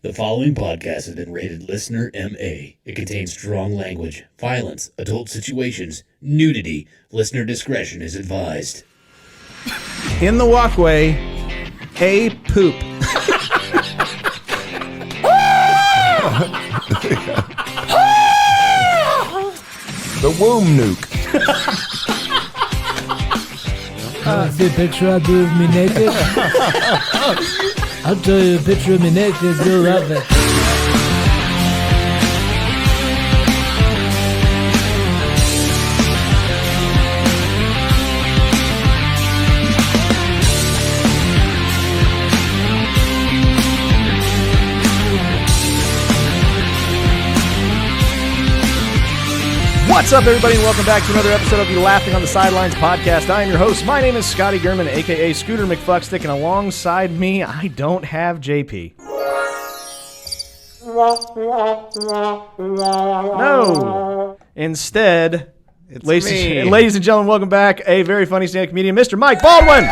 The following podcast has been rated Listener MA. It contains strong language, violence, adult situations, nudity. Listener discretion is advised. In the walkway, a poop. The womb nuke. See a picture I do of me naked? I'll show you a picture of me naked, you'll love it. What's up, everybody, and welcome back to another episode of the Laughing on the Sidelines podcast. I am your host. My name is Scotty Gurman, a.k.a. Scooter McFuckstick, and alongside me, I don't have JP. No. Instead, ladies and gentlemen, welcome back, a very funny stand-up comedian, Mr. Mike Baldwin.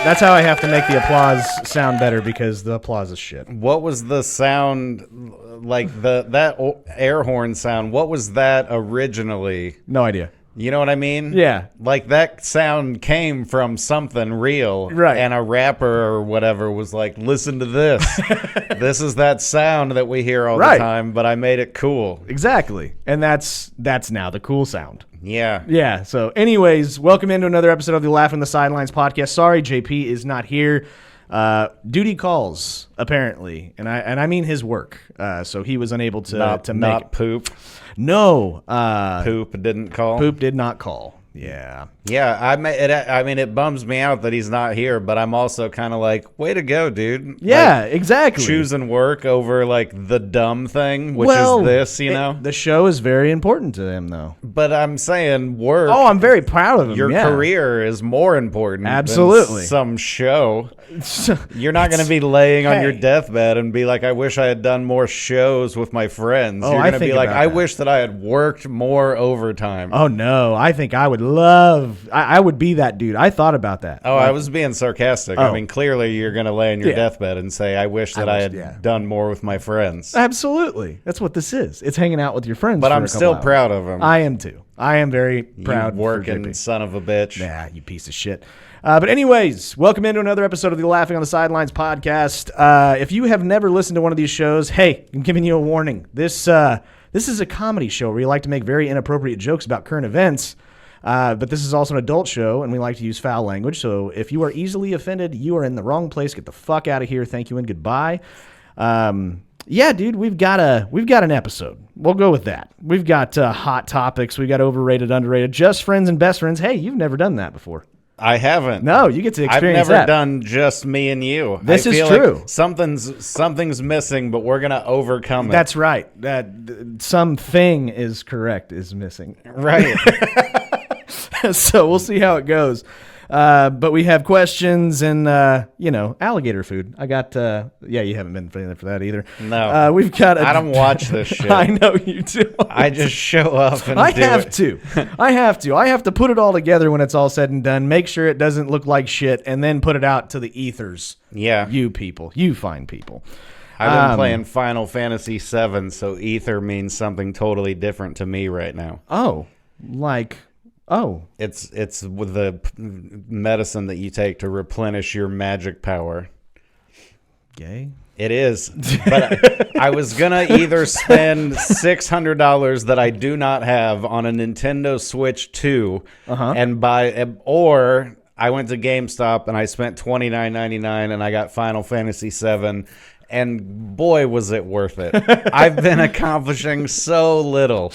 That's how I have to make the applause sound better, because the applause is shit. What was the sound, like that air horn sound, what was that originally? No idea. You know what I mean? Yeah. Like that sound came from something real. Right. And a rapper or whatever was like, listen to this. This is that sound that we hear all the time, but I made it cool. Exactly. And that's now the cool sound. Yeah. Yeah. So anyways, welcome into another episode of the Laugh on the Sidelines podcast. Sorry, JP is not here. Duty calls, apparently. And I mean his work. So he was unable to make not poop. No. Poop didn't call. Poop did not call. Yeah. Yeah, I mean, it bums me out that he's not here, but I'm also kind of like, way to go, dude. Yeah, like, exactly. Choosing work over, like, the dumb thing, which is this, you know? The show is very important to him, though. But I'm saying work. Oh, I'm very proud of him. Your career is more important Absolutely. than some show. You're not going to be laying on your deathbed and be like, I wish I had done more shows with my friends. You're going to be like, I wish that I had worked more overtime. Oh, no. I think I would love, I would be that dude. I thought about that. Oh, I was being sarcastic. I mean, clearly you're going to lay on your deathbed and say, I wish that I had done more with my friends. Absolutely. That's what this is. It's hanging out with your friends. But I'm still proud of him. I am too. I am very proud. You working son of a bitch. Nah, you piece of shit. But anyways, welcome into another episode of the Laughing on the Sidelines podcast. If you have never listened to one of these shows, hey, I'm giving you a warning. This is a comedy show where you like to make very inappropriate jokes about current events. But this is also an adult show, and we like to use foul language. So if you are easily offended, you are in the wrong place. Get the fuck out of here. Thank you and goodbye. Yeah, dude, we've got an episode. We'll go with that. We've got hot topics. We've got overrated, underrated, just friends and best friends. Hey, you've never done that before. I haven't. No, you get to experience that. I've never done just me and you. This is true. Like something's missing, but we're gonna overcome it. That's right. Something is correct is missing. Right. So we'll see how it goes. But we have questions and, alligator food. I got, you haven't been for that either. No. We've got I don't watch this shit. I know you do. I just show up and I have to. I have to put it all together when it's all said and done, make sure it doesn't look like shit, and then put it out to the ethers. Yeah. You people. You fine people. I've been playing Final Fantasy VII, so ether means something totally different to me right now. Oh, like... Oh. It's with the medicine that you take to replenish your magic power. Gay? It is. But I was going to either spend $600 that I do not have on a Nintendo Switch 2 and buy, or I went to GameStop and I spent $29.99 and I got Final Fantasy VII. And boy, was it worth it. I've been accomplishing so little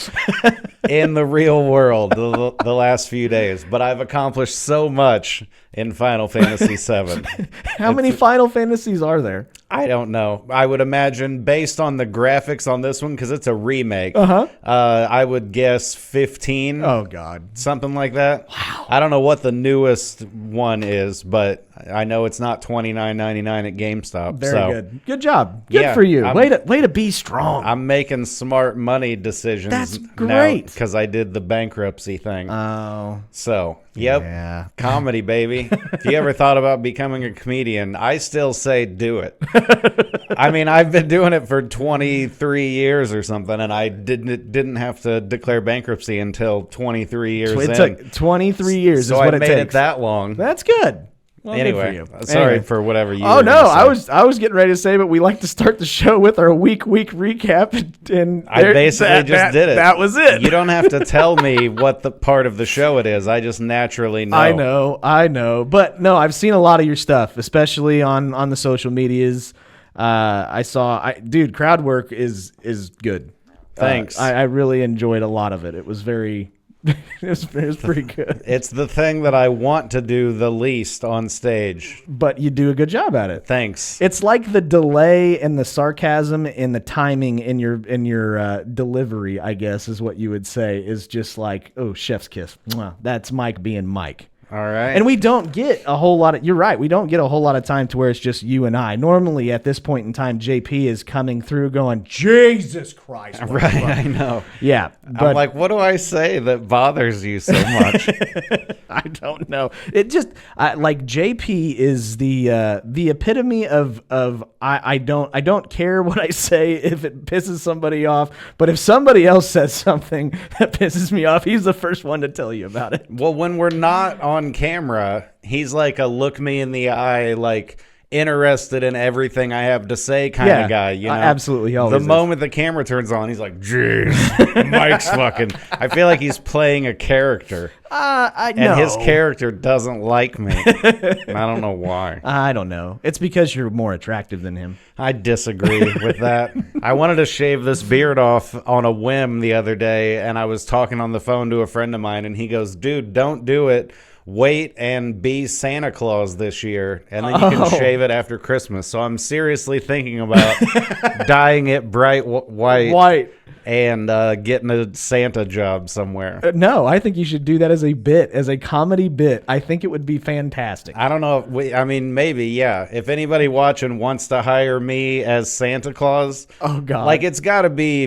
in the real world the last few days, but I've accomplished so much in Final Fantasy VII. How many Final Fantasies are there? I don't know. I would imagine, based on the graphics on this one, because it's a remake, I would guess 15. Oh, God. Something like that. Wow. I don't know what the newest one is, but I know it's not $29.99 at GameStop. Very good. Good job. Good for you. Way to be strong. I'm making smart money decisions. That's great. Because I did the bankruptcy thing. Oh. So, yep. Yeah. Comedy, baby. Scotty, if you ever thought about becoming a comedian, I still say do it. I mean, I've been doing it for 23 years or something, and I didn't have to declare bankruptcy until 23 years It in. took 23 years So is what I it made takes. it that long. That's good. Well, good Anyway, for you. sorry Anyway. for whatever you Oh were no, gonna say. I was getting ready to say, but we like to start the show with our week recap, and I basically just did it. That was it. You don't have to tell me what the part of the show it is. I just naturally know. I know, but no, I've seen a lot of your stuff, especially on the social medias. Dude, crowd work is good. Thanks. I really enjoyed a lot of it. It was very. it was pretty good. It's the thing that I want to do the least on stage. But you do a good job at it. Thanks. It's like the delay and the sarcasm and the timing in your delivery, I guess, is what you would say, is just like, oh, chef's kiss. Mwah. That's Mike being Mike. All right. And we don't get a whole lot of, you're right, we don't get a whole lot of time to where it's just you and I. Normally at this point in time, JP is coming through going, Jesus Christ. Right, I know. Yeah. I'm like, what do I say that bothers you so much? I don't know. It just like JP is the epitome of I don't care what I say if it pisses somebody off, but if somebody else says something that pisses me off, he's the first one to tell you about it. Well, when we're not on camera, he's like a look me in the eye, like interested in everything I have to say kind of guy, you know? Absolutely. The moment the camera turns on, he's like, jeez, Mike's fucking. I feel like he's playing a character. I know. And his character doesn't like me. And I don't know why. I don't know. It's because you're more attractive than him. I disagree with that. I wanted to shave this beard off on a whim the other day, and I was talking on the phone to a friend of mine, and he goes, dude, don't do it. Wait and be Santa Claus this year, and then you can shave it after Christmas. So I'm seriously thinking about dyeing it bright white. And getting a Santa job somewhere. No, I think you should do that as a bit, as a comedy bit. I think it would be fantastic. I don't know. I mean, maybe, yeah. If anybody watching wants to hire me as Santa Claus. Oh, God. Like, it's got to be,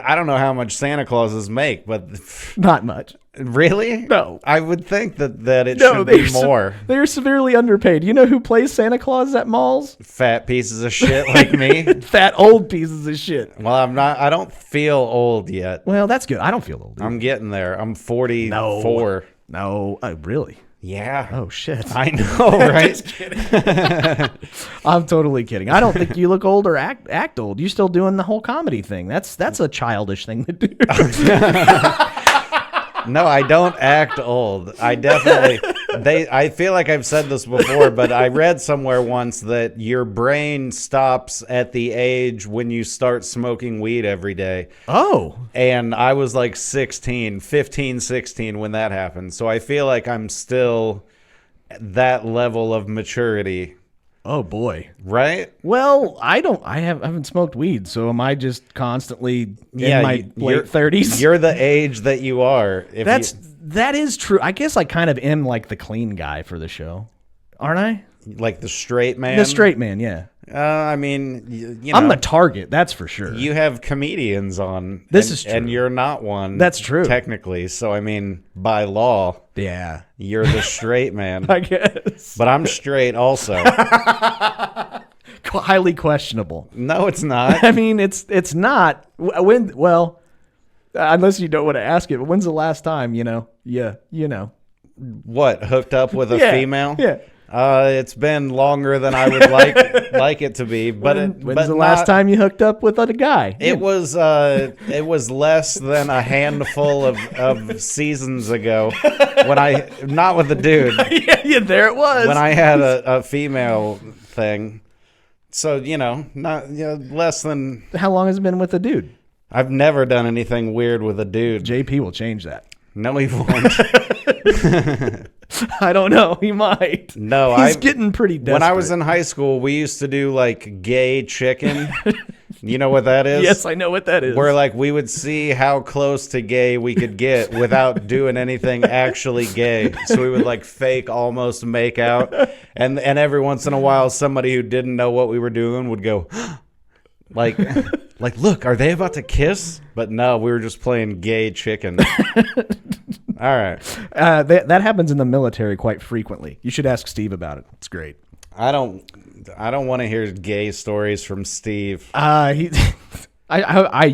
I don't know how much Santa Clauses make, but. Not much. Really? No. I would think that it should be more. They're severely underpaid. You know who plays Santa Claus at malls? Fat pieces of shit like me. Fat old pieces of shit. Well, I don't feel old yet. Well, that's good. I don't feel old. I'm getting there. I'm 44. No. Oh, really? Yeah. Oh, shit. I know, right? Just kidding. I'm totally kidding. I don't think you look old or act old. You're still doing the whole comedy thing. That's a childish thing to do. No, I don't act old. I definitely. I feel like I've said this before, but I read somewhere once that your brain stops at the age when you start smoking weed every day. Oh. And I was like 15, 16 when that happened. So I feel like I'm still at that level of maturity. Oh boy. Right? Well, I haven't smoked weed, so am I just constantly in my late 30s? You're the age that you are. That is true. I guess I kind of am like the clean guy for the show. Aren't I? Like the straight man? The straight man, yeah. I mean, you know, I'm the target, that's for sure. You have comedians on. This is true. And you're not one. That's true. Technically. So, I mean, by law, yeah, you're the straight man. I guess. But I'm straight also. Highly questionable. No, it's not. I mean, it's not. Well, unless you don't want to ask it, but when's the last time, you know? What, hooked up with a female? Yeah. It's been longer than I would like it to be, but when's the last time you hooked up with a guy? It was less than a handful of seasons ago when not with a dude. yeah, there it was. When I had a female thing. So, less than. How long has it been with a dude? I've never done anything weird with a dude. JP will change that. No, he won't. I don't know. He might. No, he's getting pretty desperate. When I was in high school, we used to do like gay chicken. You know what that is? Yes, I know what that is. Where like we would see how close to gay we could get without doing anything actually gay. So we would like fake almost make out, and every once in a while, somebody who didn't know what we were doing would go. Like, look, are they about to kiss? But no, we were just playing gay chicken. All right. That happens in the military quite frequently. You should ask Steve about it. It's great. I don't want to hear gay stories from Steve. You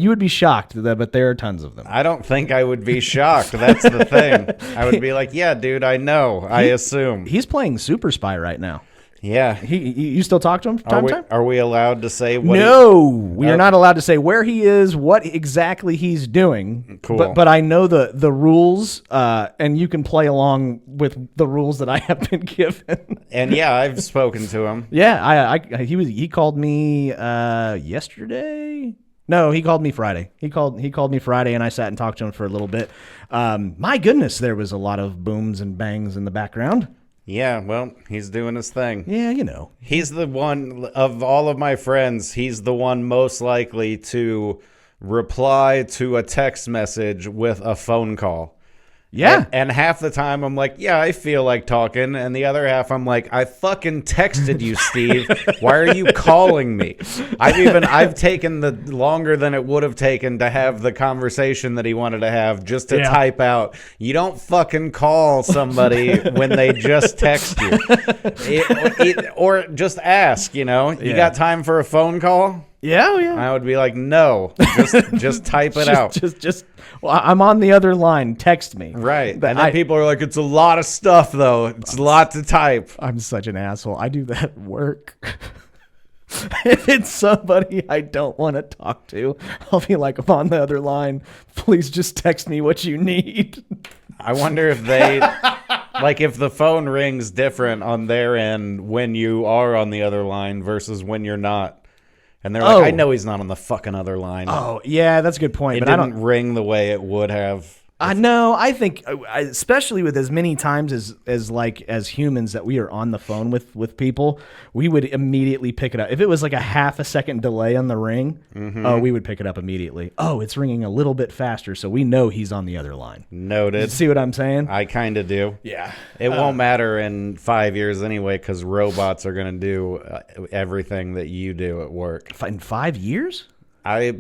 would be shocked, but there are tons of them. I don't think I would be shocked. That's the thing. I would be like, yeah, dude, I know. I assume. He's playing Super Spy right now. Yeah. You still talk to him from time to time? Are we allowed to say what? No, we are not allowed to say where he is, what exactly he's doing. Cool. But I know the rules, and you can play along with the rules that I have been given. And yeah, I've spoken to him. Yeah, he called me yesterday. No, he called me Friday. He called me Friday, and I sat and talked to him for a little bit. My goodness, there was a lot of booms and bangs in the background. Yeah, well, he's doing his thing. Yeah, you know. He's the one of all of my friends, he's the one most likely to reply to a text message with a phone call. Yeah. And half the time I'm like, yeah, I feel like talking. And the other half I'm like, I fucking texted you, Steve. Why are you calling me? I've taken the longer than it would have taken to have the conversation that he wanted to have just to type out. You don't fucking call somebody when they just text you. Or just ask, you got time for a phone call? Yeah, yeah. I would be like, no, just type it out. Well, I'm on the other line. Text me. Right. And then people are like, it's a lot of stuff, though. It's a lot to type. I'm such an asshole. I do that at work. If it's somebody I don't want to talk to, I'll be like, I'm on the other line. Please just text me what you need. I wonder if they, if the phone rings different on their end when you are on the other line versus when you're not. And they're like, I know he's not on the fucking other line. Oh, yeah, that's a good point. It didn't ring the way it would have. I know. I think, especially with as many times as humans that we are on the phone with people, we would immediately pick it up. If it was like a half a second delay on the ring, we would pick it up immediately. Oh, it's ringing a little bit faster, so we know he's on the other line. Noted. See what I'm saying? I kind of do. Yeah. It won't matter in 5 years anyway, because robots are going to do everything that you do at work. In 5 years? I'll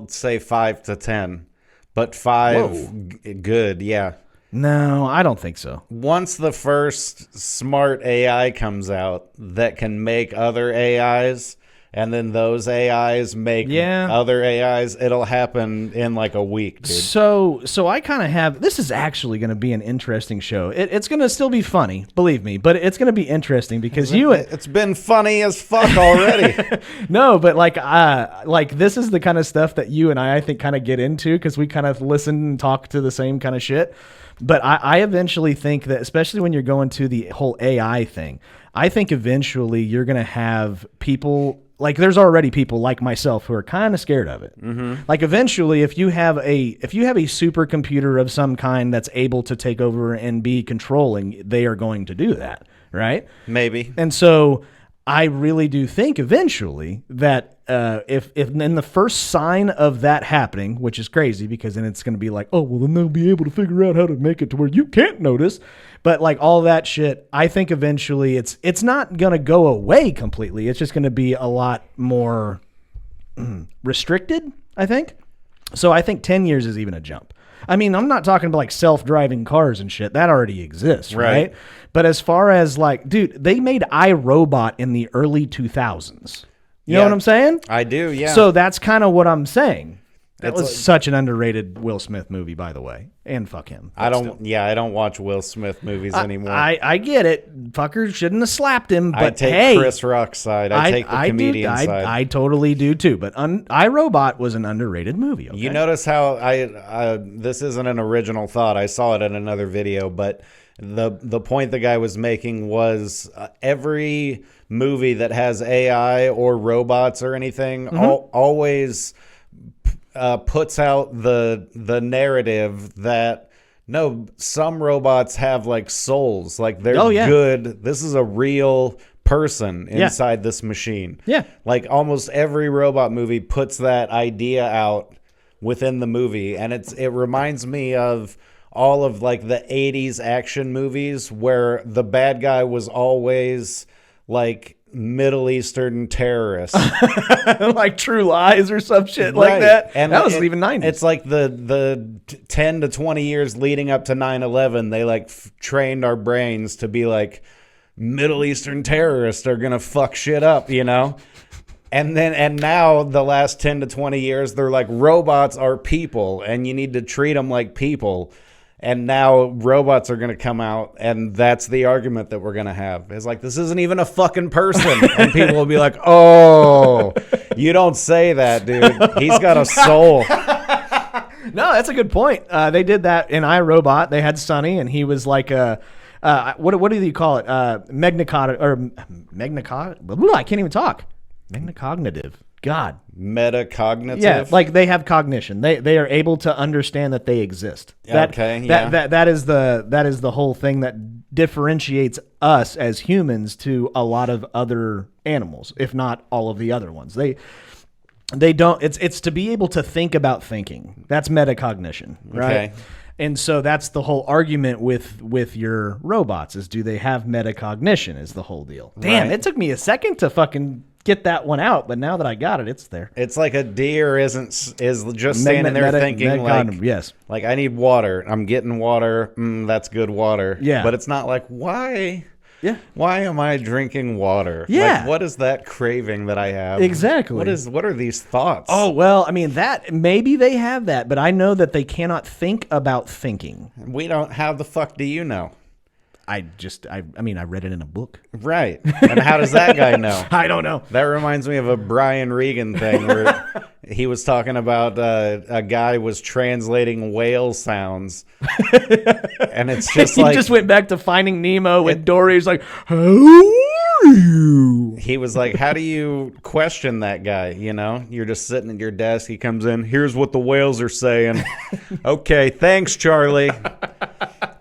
say 5 to 10. But 5, good, yeah. No, I don't think so. Once the first smart AI comes out that can make other AIs, and then those AIs make other AIs, it'll happen in like a week, dude. So I kind of have, this is actually going to be an interesting show. It's going to still be funny, believe me, but it's going to be interesting because it's been funny as fuck already. No, but like this is the kind of stuff that you and I think kind of get into because we kind of listen and talk to the same kind of shit. But I eventually think that, especially when you're going to the whole AI thing, I think eventually you're going to have people, like there's already people like myself who are kind of scared of it. Mm-hmm. Like eventually if you have a supercomputer of some kind that's able to take over and be controlling, they are going to do that, right? Maybe. And so I really do think eventually that if in the first sign of that happening, which is crazy because then it's going to be like, oh, well, then they'll be able to figure out how to make it to where you can't notice. But like all that shit, I think eventually it's not going to go away completely. It's just going to be a lot more restricted, I think. So I think 10 years is even a jump. I mean, I'm not talking about like self-driving cars and shit. That already exists, right? But as far as like, dude, they made iRobot in the early 2000s. You know what I'm saying? I do, yeah. So that's kind of what I'm saying. That was such an underrated Will Smith movie, by the way. And fuck him. I don't watch Will Smith movies anymore. I get it. Fucker shouldn't have slapped him, but I take Chris Rock's side. I take the comedian side. I totally do too. But iRobot was an underrated movie. Okay? You notice how this isn't an original thought. I saw it in another video, but the point the guy was making was every movie that has AI or robots or anything always puts out the narrative that no, some robots have like souls, like they're good. This is a real person inside this machine. Yeah, like almost every robot movie puts that idea out within the movie, and it reminds me of all of like the 80s action movies where the bad guy was always like Middle Eastern terrorists. Like True Lies or some shit like that. And that was even 90s. It's like the 10 to 20 years leading up to 9/11, they like trained our brains to be like, Middle Eastern terrorists are going to fuck shit up, you know? And now the last 10 to 20 years, they're like, robots are people and you need to treat them like people. And now robots are going to come out, and that's the argument that we're going to have. It's like, this isn't even a fucking person. And people will be like, oh, you don't say that, dude. He's got a soul. No, that's a good point. They did that in iRobot. They had Sonny, and he was like a... what do you call it? Megnicot or Megnicot? I can't even talk. Megnicognitive. God. Metacognitive. Yeah, like they have cognition. They are able to understand that they exist. That is the whole thing that differentiates us as humans to a lot of other animals, if not all of the other ones. They don't. It's to be able to think about thinking. That's metacognition, right? Okay. And so that's the whole argument with your robots is, do they have metacognition is the whole deal. Damn, It took me a second to fucking get that one out, but now that I got it, it's there. It's like a deer is just standing there thinking like, yes, like I need water. I'm getting water. That's good water. Yeah. But it's not like, why? Yeah. Why am I drinking water? Yeah. Like, what is that craving that I have? Exactly. What are these thoughts? Oh, well, I mean, that maybe they have that, but I know that they cannot think about thinking. We don't. How the fuck do you know? I mean, I read it in a book. Right. And how does that guy know? I don't know. That reminds me of a Brian Regan thing where he was talking about a guy was translating whale sounds. And it's just he like... He just went back to Finding Nemo when Dory's like, how are you? He was like, how do you question that guy, you know? You're just sitting at your desk. He comes in, here's what the whales are saying. Okay, thanks, Charlie.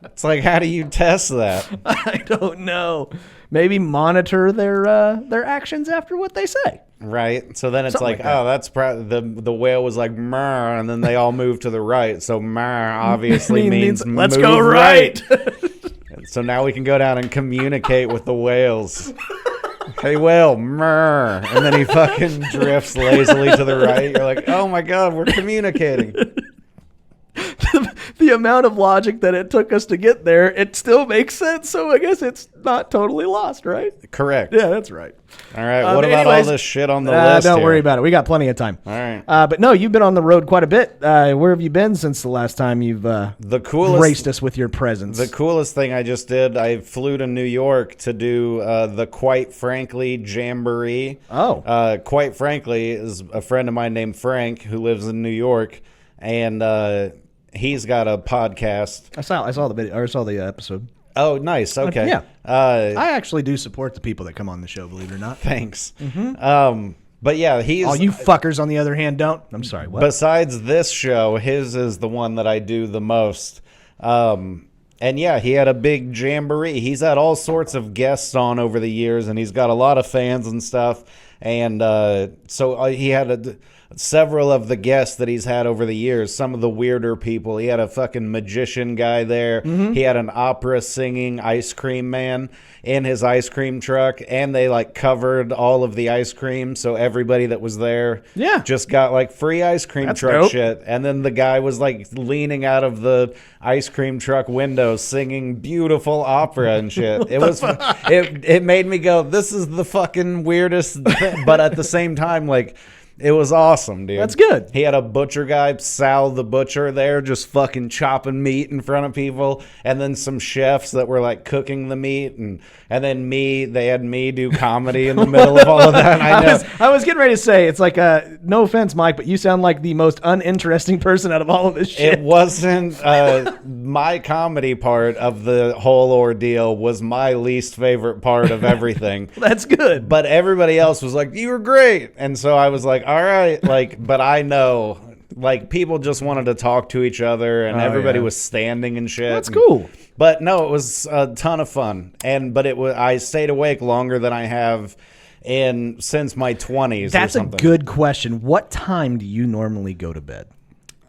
It's like, how do you test that? I don't know. Maybe monitor their actions after what they say. Right. So then it's like oh, that's the whale was like, "Mer," and then they all move to the right. So "mer" obviously means let's go right. So now we can go down and communicate with the whales. Hey, whale, mer. And then he fucking drifts lazily to the right. You're like, oh my God, we're communicating. The amount of logic that it took us to get there, it still makes sense. So I guess it's not totally lost, right? Correct. Yeah, that's right. All right. What about all this shit on the list? Don't worry about it. We got plenty of time. All right. But no, you've been on the road quite a bit. Where have you been since the last time you've graced us with your presence? The coolest thing I just did, I flew to New York to do the Quite Frankly Jamboree. Oh. Quite Frankly is a friend of mine named Frank who lives in New York, and he's got a podcast. I saw the video. Or I saw the episode. Oh, nice. Okay. Yeah. I actually do support the people that come on the show, believe it or not. Thanks. Mm-hmm. But yeah, all you fuckers, on the other hand, don't. I'm sorry. What? Besides this show, his is the one that I do the most. And yeah, he had a big jamboree. He's had all sorts of guests on over the years, and he's got a lot of fans and stuff. And so he had several of the guests that he's had over the years, some of the weirder people. He had a fucking magician guy there. Mm-hmm. He had an opera singing ice cream man in his ice cream truck, and they like covered all of the ice cream, so everybody that was there just got like free ice cream truck shit. And then the guy was like leaning out of the ice cream truck window singing beautiful opera and shit. It was it made me go, this is the fucking weirdest thing. But at the same time, like, it was awesome, dude. That's good. He had a butcher guy, Sal the butcher, there just fucking chopping meat in front of people, and then some chefs that were like cooking the meat, and then they had me do comedy in the middle of all of that. I was getting ready to say, it's like, no offense, Mike, but you sound like the most uninteresting person out of all of this shit. It wasn't my comedy part of the whole ordeal was my least favorite part of everything. That's good. But everybody else was like, you were great. And so I was like, all right, like, but I know, like, people just wanted to talk to each other, and everybody was standing and shit. That's cool. But no, it was a ton of fun, I stayed awake longer than I have since my 20s. That's a good question. What time do you normally go to bed?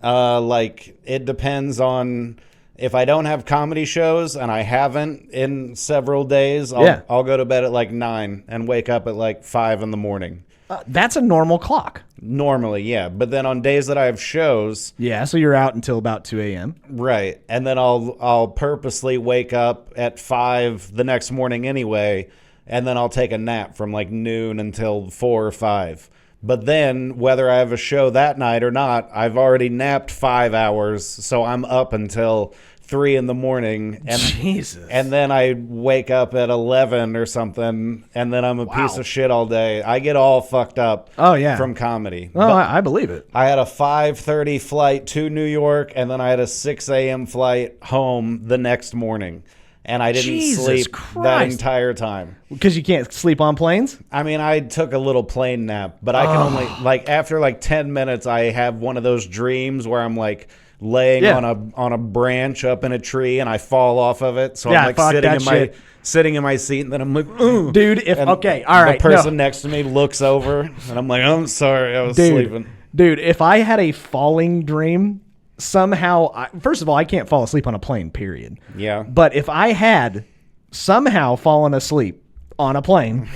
Like, it depends on if I don't have comedy shows, and I haven't in several days, I'll go to bed at like 9 and wake up at like 5 in the morning. That's a normal clock. Normally, yeah. But then on days that I have shows, Yeah, so you're out until about 2 a.m. right, and then I'll purposely wake up at 5 the next morning anyway, and then I'll take a nap from like noon until 4 or 5. But then, whether I have a show that night or not, I've already napped 5 hours, so I'm up until 3 in the morning. And, Jesus. And then I wake up at 11 or something, and then I'm a piece of shit all day. I get all fucked up from comedy. Oh, I believe it. I had a 5:30 flight to New York, and then I had a 6 a.m. flight home the next morning. And I didn't sleep that entire time. Because you can't sleep on planes? I mean, I took a little plane nap, but I can only, like, after like 10 minutes, I have one of those dreams where I'm like laying on a branch up in a tree and I fall off of it. So I'm like sitting in my seat, and then I'm like, ugh. Dude, the person next to me looks over and I'm like, I'm sorry, I was sleeping. Dude, if I had a falling dream, somehow, first of all, I can't fall asleep on a plane, period. Yeah. But if I had somehow fallen asleep on a plane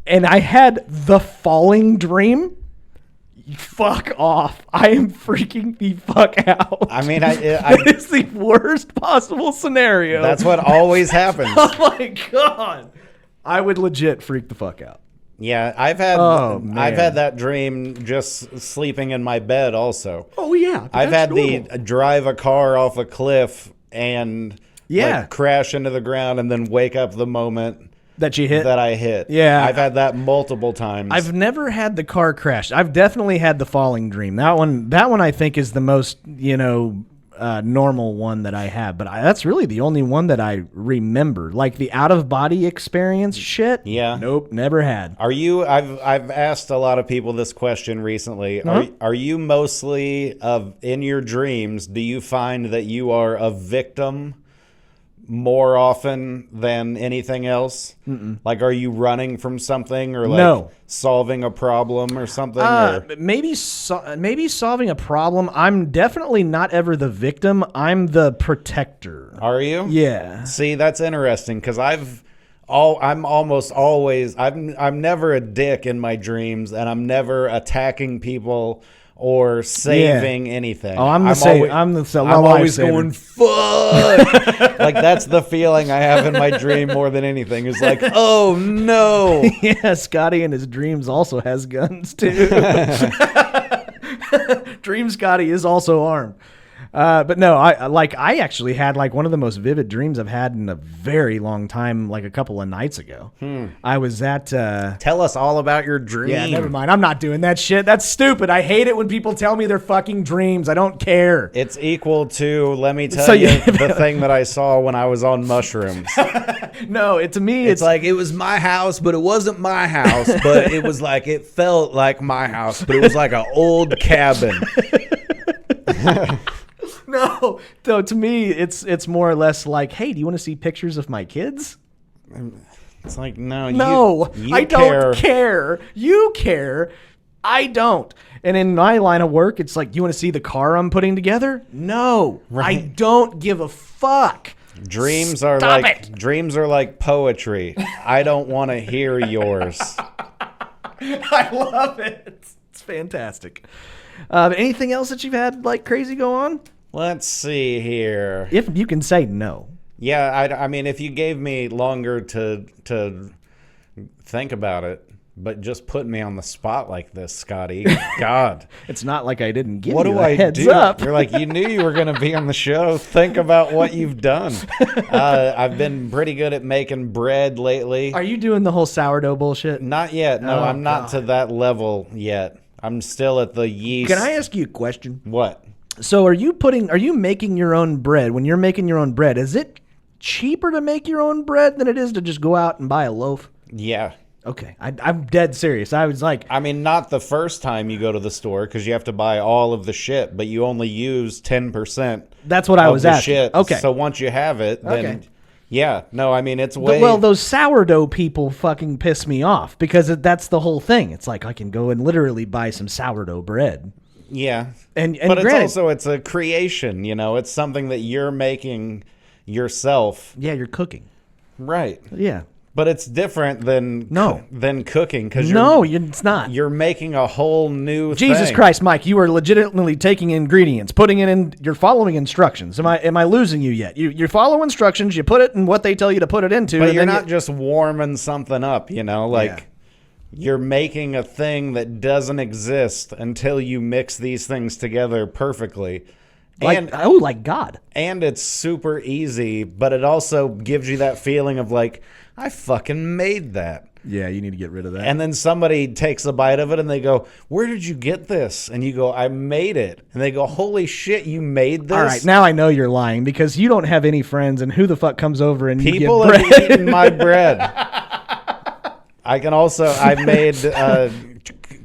and I had the falling dream, fuck off. I am freaking the fuck out. I mean, it's the worst possible scenario. That's what always happens. Oh my God. I would legit freak the fuck out. Yeah, I've had that dream just sleeping in my bed also. Oh yeah, I've had to drive a car off a cliff and like, crash into the ground and then wake up the moment that you hit. That I hit. Yeah, I've had that multiple times. I've never had the car crash. I've definitely had the falling dream. That one I think is the most normal one that I have, but that's really the only one that I remember. Like the out of body experience shit. Yeah. Nope, never had. Are you? I've asked a lot of people this question recently. Are you mostly in your dreams? Do you find that you are a victim more often than anything else? Mm-mm. Like, are you running from something or like solving a problem or something? Maybe solving a problem. I'm definitely not ever the victim. I'm the protector. Are you? Yeah. See, that's interesting because I'm almost always I'm never a dick in my dreams, and I'm never attacking people or saving anything. Oh, I'm always going, fuck. Like, that's the feeling I have in my dream more than anything. Is like, oh no. Yeah, Scotty in his dreams also has guns too. Dream Scotty is also armed. But no, I actually had like one of the most vivid dreams I've had in a very long time, like a couple of nights ago. I was at... Tell us all about your dream. Yeah, never mind. I'm not doing that shit. That's stupid. I hate it when people tell me they're fucking dreams. I don't care. It's equal to, let me tell you, the thing that I saw when I was on mushrooms. No, to me, it's like, it was my house, but it wasn't my house. But it was like, it felt like my house, but it was like an old cabin. No, though, to me, it's more or less like, hey, do you want to see pictures of my kids? It's like, no, I don't care. You care. I don't. And in my line of work, it's like, you want to see the car I'm putting together? No, I don't give a fuck. Dreams are like poetry. I don't want to hear yours. I love it. It's fantastic. Anything else that you've had like crazy go on? Let's see here. If you can say no. Yeah, I mean, if you gave me longer to think about it, but just put me on the spot like this, Scotty. God. It's not like I didn't give you a heads up. You're like, you knew you were going to be on the show. Think about what you've done. I've been pretty good at making bread lately. Are you doing the whole sourdough bullshit? Not yet. No, I'm not to that level yet. I'm still at the yeast. Can I ask you a question? What? So are you making your own bread? When you're making your own bread, is it cheaper to make your own bread than it is to just go out and buy a loaf? Yeah. Okay. I'm dead serious. I was like... I mean, not the first time you go to the store because you have to buy all of the shit, but you only use 10%. That's what I was asking. Shit. Okay. So once you have it, then... Okay. Yeah. No, I mean, it's way... Well, those sourdough people fucking piss me off because that's the whole thing. It's like I can go and literally buy some sourdough bread. Yeah. And but granted, it's a creation, it's something that you're making yourself. yeah, you're cooking. Right. Yeah. But it's different than cooking because it's not. You're making a whole new Jesus thing. Christ, Mike! You are legitimately taking ingredients, putting it in. You're following instructions. Am I losing you yet? You follow instructions. You put it in what they tell you to put it into. But and you're then not just warming something up. You're making a thing that doesn't exist until you mix these things together perfectly. Like God. And it's super easy, but it also gives you that feeling of like, I fucking made that. Yeah, you need to get rid of that. And then somebody takes a bite of it and they go, where did you get this? And you go, I made it. And they go, holy shit, you made this? All right, now I know you're lying because you don't have any friends, and who the fuck comes over and people you get bread? have eaten my bread. I made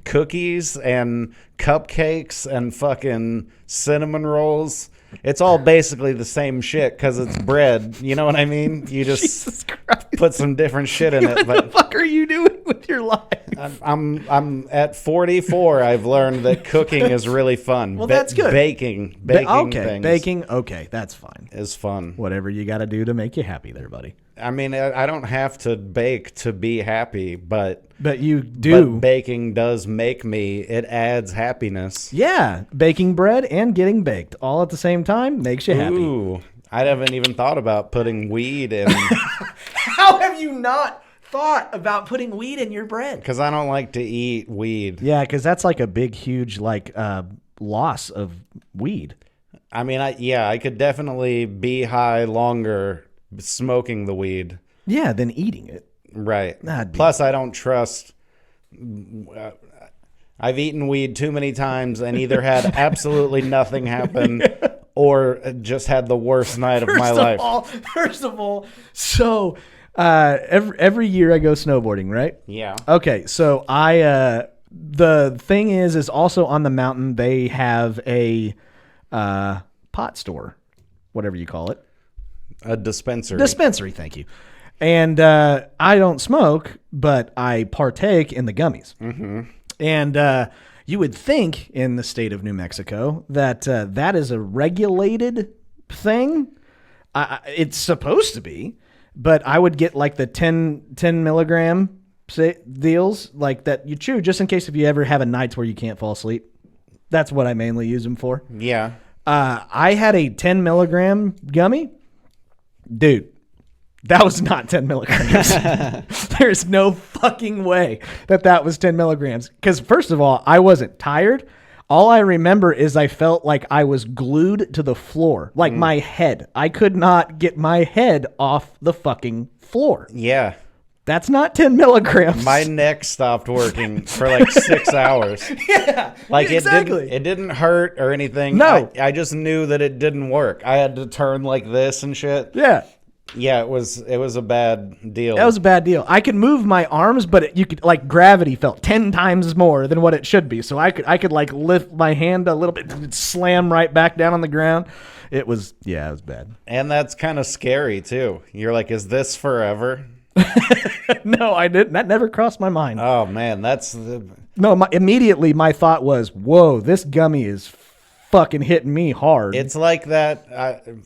cookies and cupcakes and fucking cinnamon rolls. It's all basically the same shit because it's bread. You know what I mean? You just put some different shit in it. What the fuck are you doing with your life? I'm at 44. I've learned that cooking is really fun. Well, that's good. Baking Okay, things baking. Okay, that's fine. is fun. Whatever you got to do to make you happy, there, buddy. I mean, I don't have to bake to be happy, but you do. But baking does make me. It adds happiness. Yeah, baking bread and getting baked all at the same time makes you happy. Ooh, I haven't even thought about putting weed in. How have you not thought about putting weed in your bread? Because I don't like to eat weed. Yeah, because that's like a big, huge loss of weed. I mean, I could definitely be high longer smoking the weed. Yeah, than eating it. Right. Plus, I don't trust. I've eaten weed too many times and either had absolutely nothing happen or just had the worst night of my life. First of all, so every year I go snowboarding, right? Yeah. Okay, so the thing is also on the mountain they have a pot store, whatever you call it. A dispensary. Dispensary, thank you. And I don't smoke, but I partake in the gummies. Mm-hmm. And you would think in the state of New Mexico that that is a regulated thing. It's supposed to be, but I would get like the 10 milligram deals like that you chew just in case if you ever have a nights where you can't fall asleep. That's what I mainly use them for. Yeah. I had a 10 milligram gummy. Dude, that was not 10 milligrams. There's no fucking way that was 10 milligrams. Because first of all, I wasn't tired. All I remember is I felt like I was glued to the floor, like my head. I could not get my head off the fucking floor. Yeah. That's not 10 milligrams. My neck stopped working for like 6 hours. Yeah, like exactly. It didn't hurt or anything. No. I just knew that it didn't work. I had to turn like this and shit. Yeah. Yeah, it was a bad deal. That was a bad deal. I could move my arms, but you could like gravity felt 10 times more than what it should be. So I could like lift my hand a little bit, and slam right back down on the ground. It was bad. And that's kind of scary too. You're like, is this forever? No, I didn't. That never crossed my mind. Oh man, Immediately my thought was, whoa, this gummy is fucking hitting me hard. It's like that.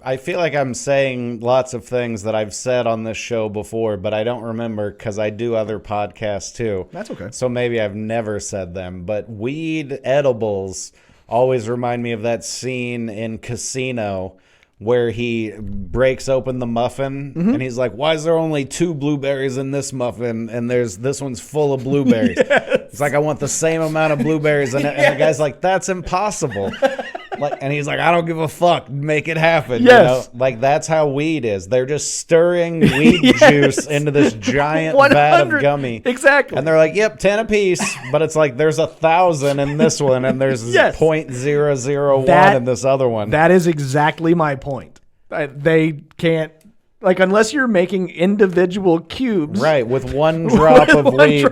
I feel like I'm saying lots of things that I've said on this show before, but I don't remember because I do other podcasts too. That's okay. So maybe I've never said them, but weed edibles always remind me of that scene in Casino where he breaks open the muffin and he's like, why is there only 2 blueberries in this muffin and this one's full of blueberries? Yes. It's like, I want the same amount of blueberries. And the guy's like, that's impossible. And he's like, I don't give a fuck. Make it happen. Yes. You know? Like, that's how weed is. They're just stirring weed juice into this giant vat of gummy. Exactly. And they're like, yep, 10 apiece. But it's like, there's 1,000 in this one, and there's 0.001 in this other one. That is exactly my point. They can't, like, unless you're making individual cubes. Right, with one drop of weed.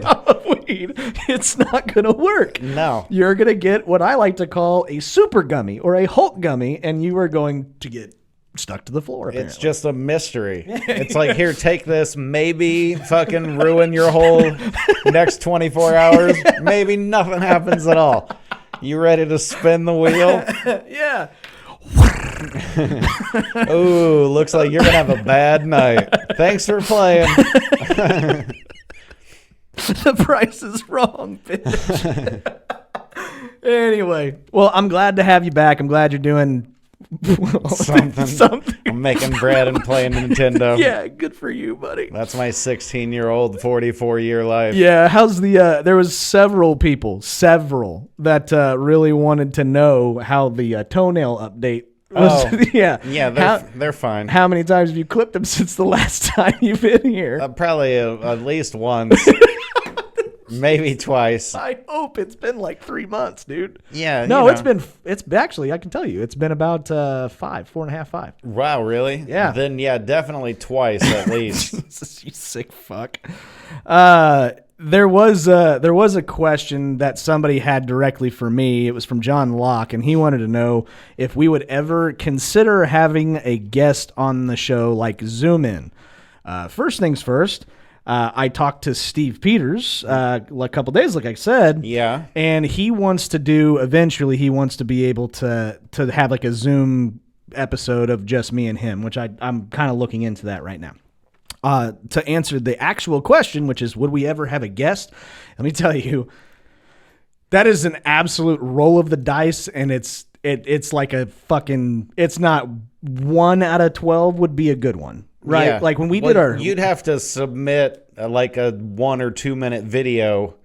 It's not going to work. No. You're going to get what I like to call a super gummy or a Hulk gummy, and you are going to get stuck to the floor, apparently. It's just a mystery. It's like, here, take this. Maybe fucking ruin your whole next 24 hours. Maybe nothing happens at all. You ready to spin the wheel? Yeah. Ooh, looks like you're gonna have a bad night. Thanks for playing. The price is wrong, bitch. Anyway, well, I'm glad to have you back. I'm glad you're doing something. I'm making bread and playing Nintendo. Yeah, good for you, buddy. That's my 16-year-old, 44-year life. Yeah, how's the? There was several people that really wanted to know how the toenail update was. Oh, yeah, they're fine. How many times have you clipped them since the last time you've been here? Probably at least once. Maybe twice. I hope it's been like 3 months, dude. Yeah. No, it's actually, I can tell you, it's been about 4.5, 5. Wow, really? Yeah. Then, yeah, definitely twice at least. You sick fuck. There was a question that somebody had directly for me. It was from John Locke, and he wanted to know if we would ever consider having a guest on the show, like Zoom in. First things first. I talked to Steve Peters a couple days, like I said. Yeah. And he wants to be able to have like a Zoom episode of just me and him, which I'm kind of looking into that right now. To answer the actual question, which is, would we ever have a guest? Let me tell you, that is an absolute roll of the dice, and it's like a fucking, it's not 1 out of 12 would be a good one. Right, yeah. Like when we did our... You'd have to submit like a 1 or 2 minute video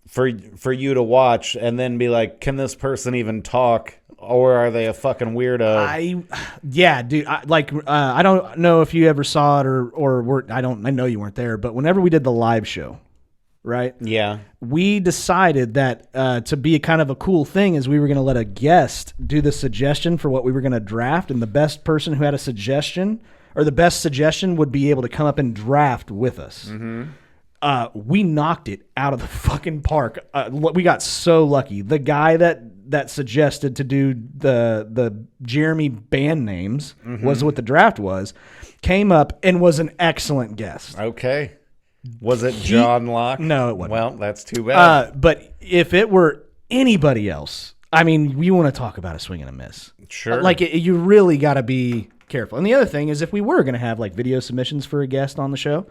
for you to watch and then be like, can this person even talk? Or are they a fucking weirdo? Yeah, dude. I don't know if you ever saw it or I know you weren't there, but whenever we did the live show, right? Yeah. We decided that to be a kind of a cool thing is we were going to let a guest do the suggestion for what we were going to draft, and the best person who had a suggestion... or the best suggestion would be able to come up and draft with us. Mm-hmm. We knocked it out of the fucking park. We got so lucky. The guy that suggested to do the Jeremy band names was what the draft was, came up and was an excellent guest. Okay. Was it John Locke? No, it wasn't. Well, that's too bad. But if it were anybody else, I mean, you want to talk about a swing and a miss. Sure. Like, you really got to be... careful. And the other thing is, if we were going to have like video submissions for a guest on the show,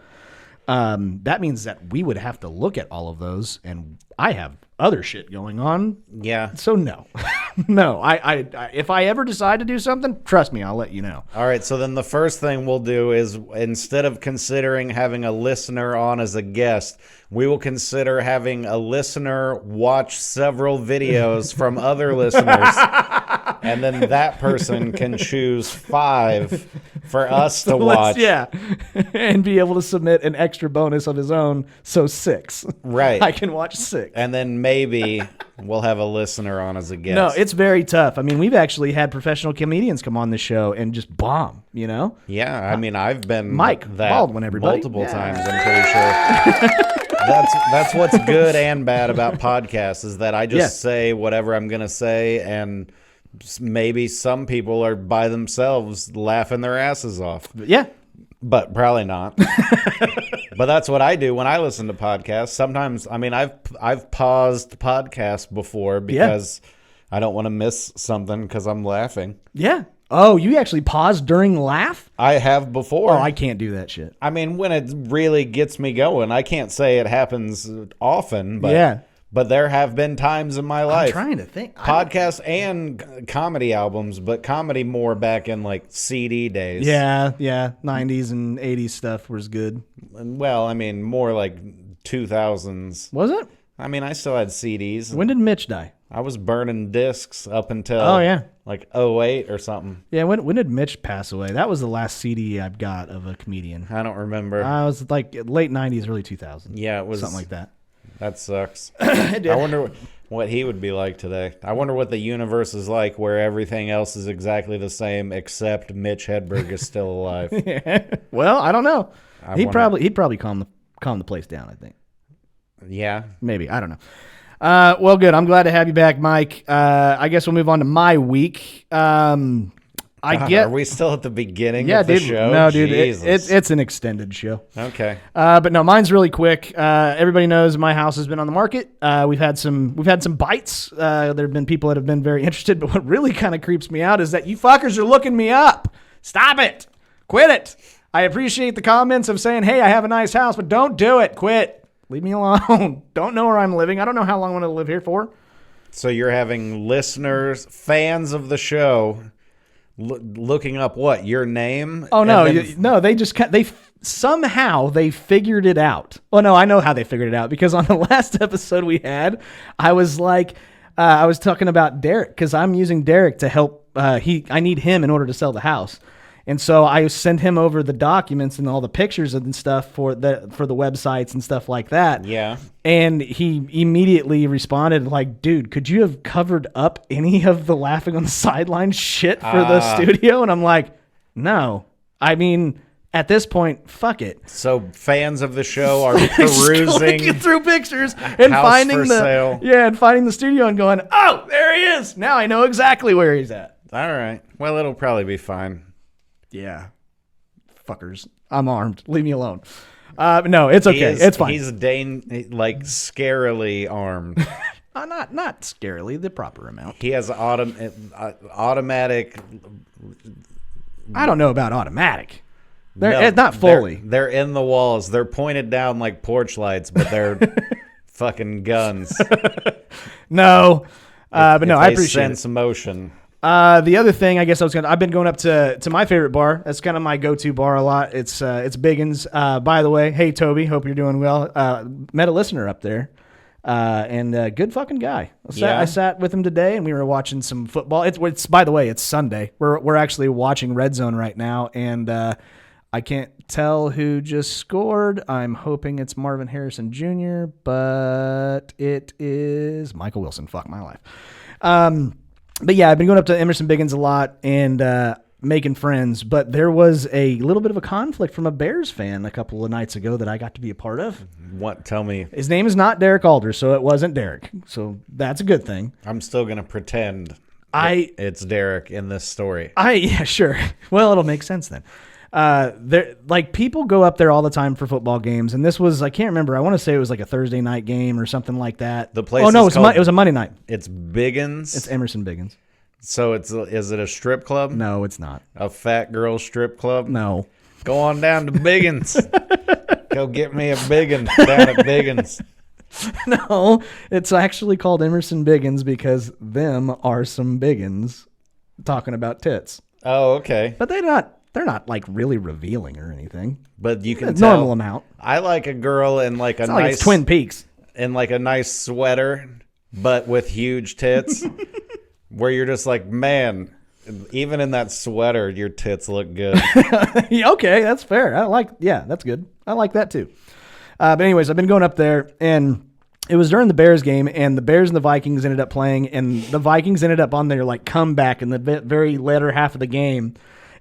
that means that we would have to look at all of those, and I have other shit going on. Yeah. So no, no. I if I ever decide to do something, trust me, I'll let you know. All right. So then the first thing we'll do is, instead of considering having a listener on as a guest, we will consider having a listener watch several videos from other listeners. And then that person can choose 5 for us to watch. Yeah. And be able to submit an extra bonus of his own. So 6. Right. I can watch 6. And then maybe we'll have a listener on as a guest. No, it's very tough. I mean, we've actually had professional comedians come on the show and just bomb, you know? Yeah. I mean, I've been Mike that Baldwin, everybody. multiple times, I'm pretty sure. That's what's good and bad about podcasts, is that I just say whatever I'm going to say, and maybe some people are by themselves laughing their asses off. Yeah. But probably not. But that's what I do when I listen to podcasts. Sometimes, I mean, I've paused podcasts before because I don't want to miss something because I'm laughing. Yeah. Oh, you actually pause during laugh? I have before. Oh, I can't do that shit. I mean, when it really gets me going. I can't say it happens often, but yeah. But there have been times in my life. I'm trying to think. Podcasts and comedy albums, but comedy more back in like CD days. Yeah. 90s and 80s stuff was good. Well, I mean, more like 2000s. Was it? I mean, I still had CDs. When did Mitch die? I was burning discs up until like 08 or something. Yeah, when did Mitch pass away? That was the last CD I've got of a comedian. I don't remember. I was like late 90s, early 2000s. Yeah, it was something like that. That sucks. I wonder what he would be like today. I wonder what the universe is like where everything else is exactly the same except Mitch Hedberg is still alive. Well, I don't know. He'd wonder. probably calm the place down, I think. Yeah. Maybe. I don't know. Well, good. I'm glad to have you back, Mike. I guess we'll move on to my week. Are we still at the beginning of the dude. show? No, dude, Jesus. it's an extended show. Okay. But no, mine's really quick. Everybody knows my house has been on the market. We've had some bites. There have been people that have been very interested. But what really kind of creeps me out is that you fuckers are looking me up. Stop it. Quit it. I appreciate the comments of saying, "Hey, I have a nice house," but don't do it. Quit. Leave me alone. Don't know where I'm living. I don't know how long I'm going to live here for. So you're having listeners, fans of the show, looking up what? Your name? Oh, no. No, they just somehow they figured it out. Oh, no, I know how they figured it out, because on the last episode we had, I was like, I was talking about Derek, because I'm using Derek to help. I need him in order to sell the house. And so I sent him over the documents and all the pictures and stuff for the websites and stuff like that. Yeah. And he immediately responded like, "Dude, could you have covered up any of the laughing on the sideline shit for the studio?" And I'm like, "No. I mean, at this point, fuck it." So fans of the show are perusing through pictures and house finding for sale. and finding the studio and going, "Oh, there he is. Now I know exactly where he's at." All right. Well, it'll probably be fine. Yeah. Fuckers. I'm armed. Leave me alone. No, it's okay. It's fine. He's scarily armed. Not scarily, the proper amount. He has automatic. I don't know about automatic. No, not fully. They're in the walls. They're pointed down like porch lights, but they're fucking guns. No. But no, I appreciate sense motion. The other thing, I guess I've been going up to my favorite bar. That's kind of my go-to bar a lot. It's Biggins. By the way, hey Toby, hope you're doing well. Met a listener up there, and good fucking guy. I sat with him today, and we were watching some football. It's by the way, it's Sunday. We're actually watching Red Zone right now, and I can't tell who just scored. I'm hoping it's Marvin Harrison Jr., but it is Michael Wilson. Fuck my life. But yeah, I've been going up to Emerson Biggins a lot and making friends. But there was a little bit of a conflict from a Bears fan a couple of nights ago that I got to be a part of. What? Tell me. His name is not Derek Alder, so it wasn't Derek. So that's a good thing. I'm still going to pretend it's Derek in this story. Yeah, sure. Well, it'll make sense then. People go up there all the time for football games, and this was, I can't remember. I want to say it was like a Thursday night game or something like that. The place. Oh no, it was a Monday night. It's Biggins. It's Emerson Biggins. So is it a strip club? No, it's not. A fat girl strip club? No. Go on down to Biggins. Go get me a Biggin down at Biggins. No, it's actually called Emerson Biggins because them are some biggins talking about tits. Oh, okay. But they're not like really revealing or anything. But you can it's tell. Normal amount. I like a girl in like It's not like it's Twin Peaks. In like a nice sweater, but with huge tits, where you're just like, man, even in that sweater, your tits look good. Okay, that's fair. That's good. I like that too. But anyways, I've been going up there, and it was during the Bears game, and the Bears and the Vikings ended up playing, and the Vikings ended up on their like comeback in the very latter half of the game.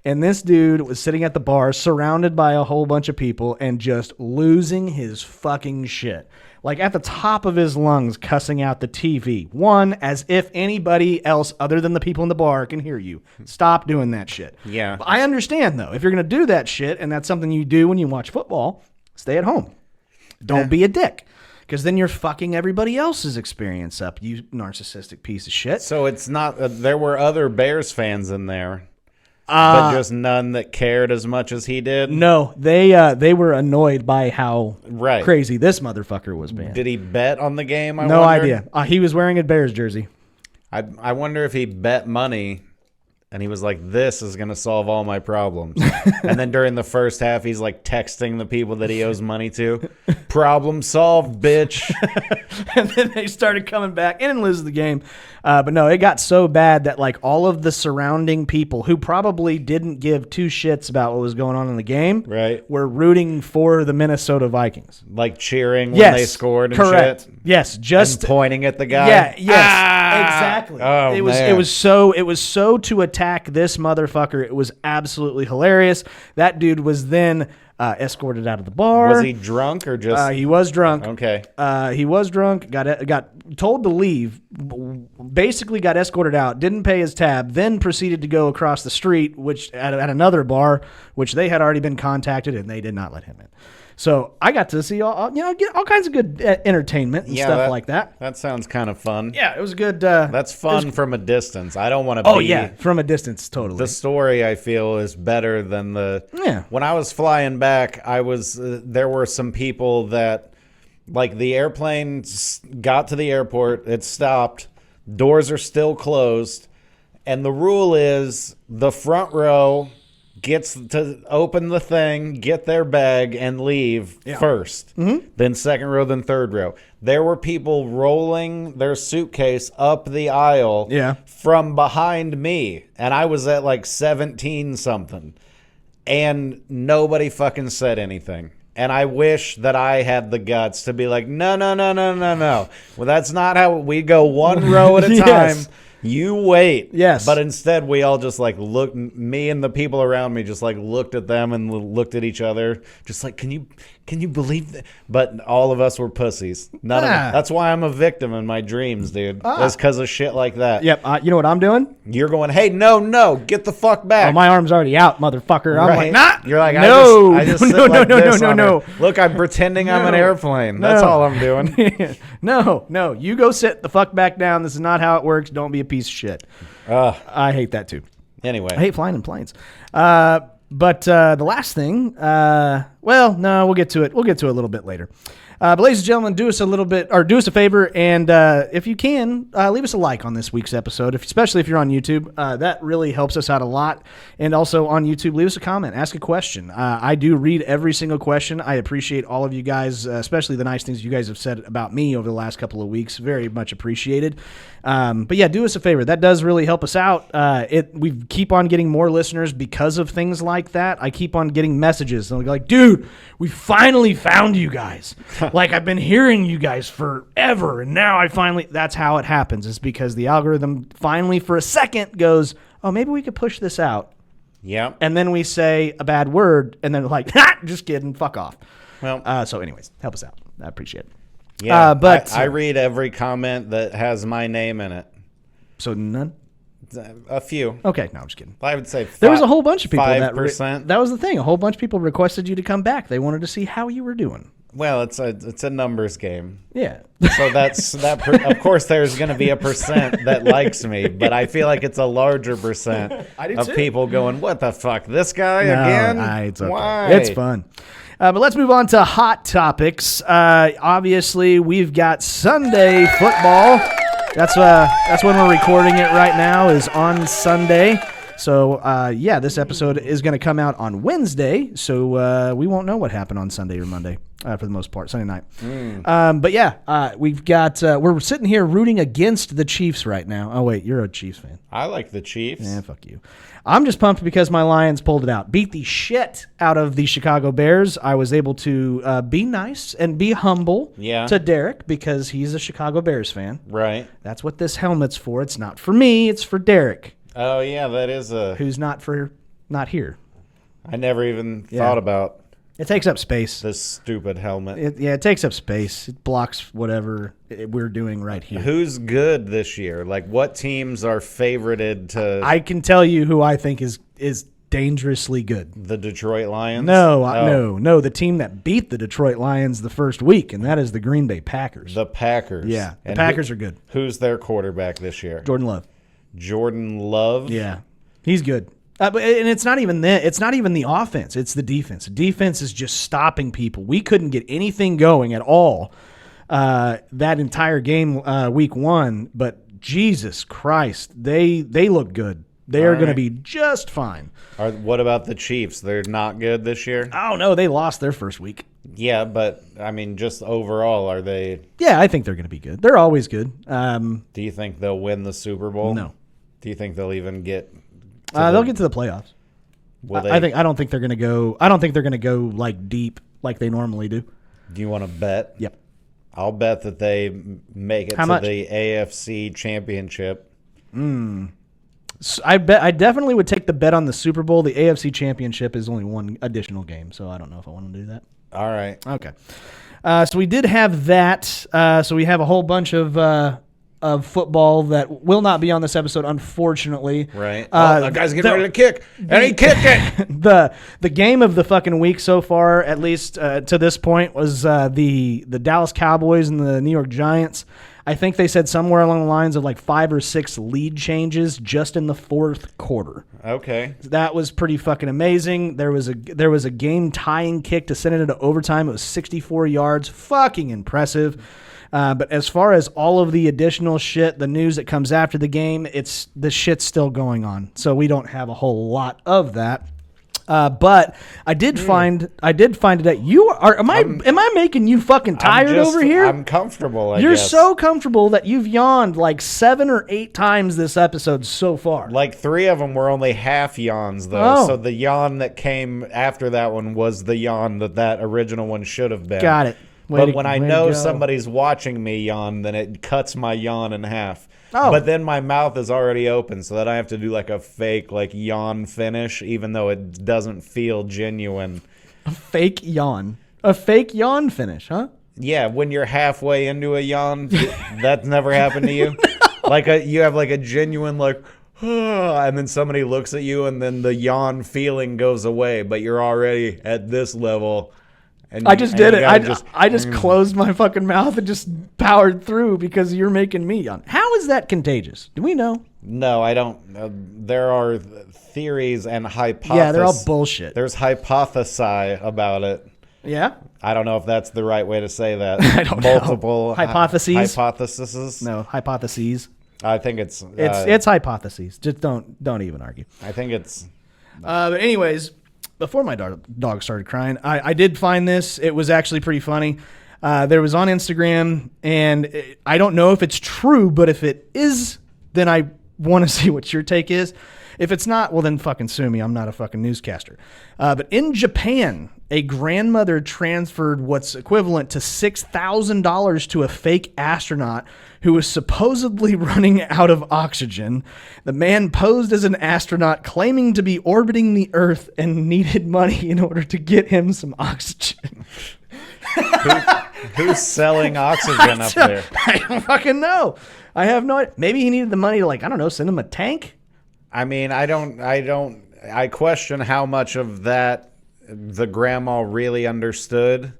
And this dude was sitting at the bar surrounded by a whole bunch of people and just losing his fucking shit. Like at the top of his lungs, cussing out the TV. One, as if anybody else other than the people in the bar can hear you. Stop doing that shit. Yeah. I understand, though. If you're going to do that shit, and that's something you do when you watch football, stay at home. Don't be a dick. Because then you're fucking everybody else's experience up, you narcissistic piece of shit. So it's not, there were other Bears fans in there. But just none that cared as much as he did? No, they were annoyed by how crazy this motherfucker was being. Did he bet on the game? No idea. He was wearing a Bears jersey. I wonder if he bet money and he was like, this is going to solve all my problems. And then during the first half, he's like texting the people that he owes money to. Problem solved, bitch. And then they started coming back and lose the game. But no, it got so bad that like all of the surrounding people who probably didn't give two shits about what was going on in the game were rooting for the Minnesota Vikings. Like cheering when they scored and correct. shit? Yes, just and pointing at the guy? Yeah, yes. Exactly. Oh, it man. was so to attack this motherfucker. It was absolutely hilarious. That dude was then escorted out of the bar. Was he drunk or just? He was drunk. Okay. He was drunk. Got told to leave. Basically, got escorted out. Didn't pay his tab. Then proceeded to go across the street, which at another bar, which they had already been contacted, and they did not let him in. So I got to see get all kinds of good entertainment and stuff like that. That sounds kind of fun. Yeah, it was good. That's fun from a distance. I don't want to. Oh yeah, from a distance, totally. The story I feel is better than the. Yeah. When I was flying back, I was there were some people that, like, the airplane got to the airport, it stopped, doors are still closed, and the rule is the front row gets to open the thing, get their bag, and leave first. Mm-hmm. Then second row, then third row. There were people rolling their suitcase up the aisle from behind me, and I was at like 17 something, and nobody fucking said anything. And I wish that I had the guts to be like, no. Well, that's not how we go, one row at a time. You wait. Yes. But instead, we all just like looked, me and the people around me just like looked at them and looked at each other. Just like, can you believe that? But all of us were pussies. None of them. That's why I'm a victim in my dreams, dude. It's because of shit like that. Yep. You know what I'm doing? You're going, hey, no, get the fuck back. Oh, my arm's already out, motherfucker. I'm like, nah. You're like, no. I just sit like this on no. it. Look, I'm pretending I'm an airplane. That's all I'm doing. No. You go sit the fuck back down. This is not how it works. Don't be a piece of shit. I hate that too. Anyway. I hate flying in planes. But the last thing, we'll get to it. We'll get to it a little bit later. But ladies and gentlemen, do us a favor, and if you can, leave us a like on this week's episode, especially if you're on YouTube. That really helps us out a lot. And also on YouTube, leave us a comment, ask a question. I do read every single question. I appreciate all of you guys, especially the nice things you guys have said about me over the last couple of weeks. Very much appreciated. But yeah, do us a favor. That does really help us out. We keep on getting more listeners because of things like that. I keep on getting messages. They're like, dude, we finally found you guys. Like, I've been hearing you guys forever, and now that's how it happens. It's because the algorithm finally, for a second, goes, oh, maybe we could push this out. Yeah. And then we say a bad word, and then like, just kidding, fuck off. Well, so anyways, help us out. I appreciate it. Yeah, but I read every comment that has my name in it. So none? A few. Okay, no, I'm just kidding. I would say there was a whole bunch of people 5%. That was the thing. A whole bunch of people requested you to come back. They wanted to see how you were doing. Well, it's a numbers game. Yeah. So that's that. Of course, there's going to be a percent that likes me, but I feel like it's a larger percent of people going, "What the fuck, this guy again? It's okay. Why?" It's fun. But let's move on to hot topics. Obviously, we've got Sunday football. That's when we're recording it right now, is on Sunday. So, this episode is going to come out on Wednesday, so we won't know what happened on Sunday or Monday, for the most part, Sunday night. But yeah, we've got, we're sitting here rooting against the Chiefs right now. Oh, wait, you're a Chiefs fan. I like the Chiefs. Yeah, fuck you. I'm just pumped because my Lions pulled it out. Beat the shit out of the Chicago Bears. I was able to be nice and be humble to Derek because he's a Chicago Bears fan. Right. That's what this helmet's for. It's not for me. It's for Derek. Oh, yeah, that is who's not here. I never even thought about it. Takes up space. This stupid helmet. It takes up space. It blocks whatever we're doing right here. Who's good this year? Like, what teams are favorited to... I can tell you who I think is dangerously good. The Detroit Lions? No. The team that beat the Detroit Lions the first week, and that is the Green Bay Packers. The Packers. Yeah, the Packers are good. Who's their quarterback this year? Jordan Love. Yeah, he's good. And it's not even the offense. It's the defense. The defense is just stopping people. We couldn't get anything going at all that entire game week one. But Jesus Christ, they look good. They are going to be just fine. What about the Chiefs? They're not good this year? Oh, no, they lost their first week. Yeah, but, I mean, just overall, are they... Yeah, I think they're going to be good. They're always good. Do you think they'll win the Super Bowl? No. Do you think they'll even get... They'll get to the playoffs. I don't think they're going to go like deep like they normally do. Do you want to bet? Yep. I'll bet that they make it How to much? the AFC Championship. So I definitely would take the bet on the Super Bowl. The AFC Championship is only one additional game, so I don't know if I want to do that. All right. Okay. So we did have that. So we have a whole bunch of football that will not be on this episode, unfortunately. Right. That guy's getting ready to kick, and he kicked it. The game of the fucking week so far, at least to this point, was the Dallas Cowboys and the New York Giants. I think they said somewhere along the lines of like 5 or 6 lead changes just in the fourth quarter. Okay. That was pretty fucking amazing. There was a game tying kick to send it into overtime. It was 64 yards. Fucking impressive. But as far as all of the additional shit, the news that comes after the game, the shit's still going on. So we don't have a whole lot of that. But I did find it that you are. Am I making you fucking tired over here? I'm comfortable. You're guess. so comfortable that you've yawned like 7 or 8 times this episode so far. Like 3 of them were only half yawns, though. Oh. So the yawn that came after that one was the yawn that original one should have been. Got it. But when I know somebody's watching me yawn, then it cuts my yawn in half. Oh. But then my mouth is already open, so that I have to do like a fake like yawn finish, even though it doesn't feel genuine. A fake yawn finish, huh? Yeah, when you're halfway into a yawn, that's never happened to you. No. Like you have like a genuine like, and then somebody looks at you, and then the yawn feeling goes away, but you're already at this level. And I just did it. I just Mm. closed my fucking mouth and just powered through because you're making me yawn. How is that contagious? Do we know? No, I don't. There are theories and hypotheses. Yeah, they're all bullshit. There's hypothesi about it. Yeah? I don't know if that's the right way to say that. I don't know. Multiple Hypotheses? hypotheses. No, hypotheses. I think it's It's hypotheses. Just don't even argue. I think it's But anyways, before my dog started crying, I did find this. It was actually pretty funny. There was on Instagram, and I don't know if it's true, but if it is, then I want to see what your take is. If it's not, well, then fucking sue me. I'm not a fucking newscaster. But in Japan, a grandmother transferred what's equivalent to $6,000 to a fake astronaut who was supposedly running out of oxygen. The man posed as an astronaut, claiming to be orbiting the Earth and needed money in order to get him some oxygen. who's selling oxygen up there. I don't fucking know. I have no idea. Maybe he needed the money to, like, I don't know, send him a tank? I mean, I question how much of that the grandma really understood.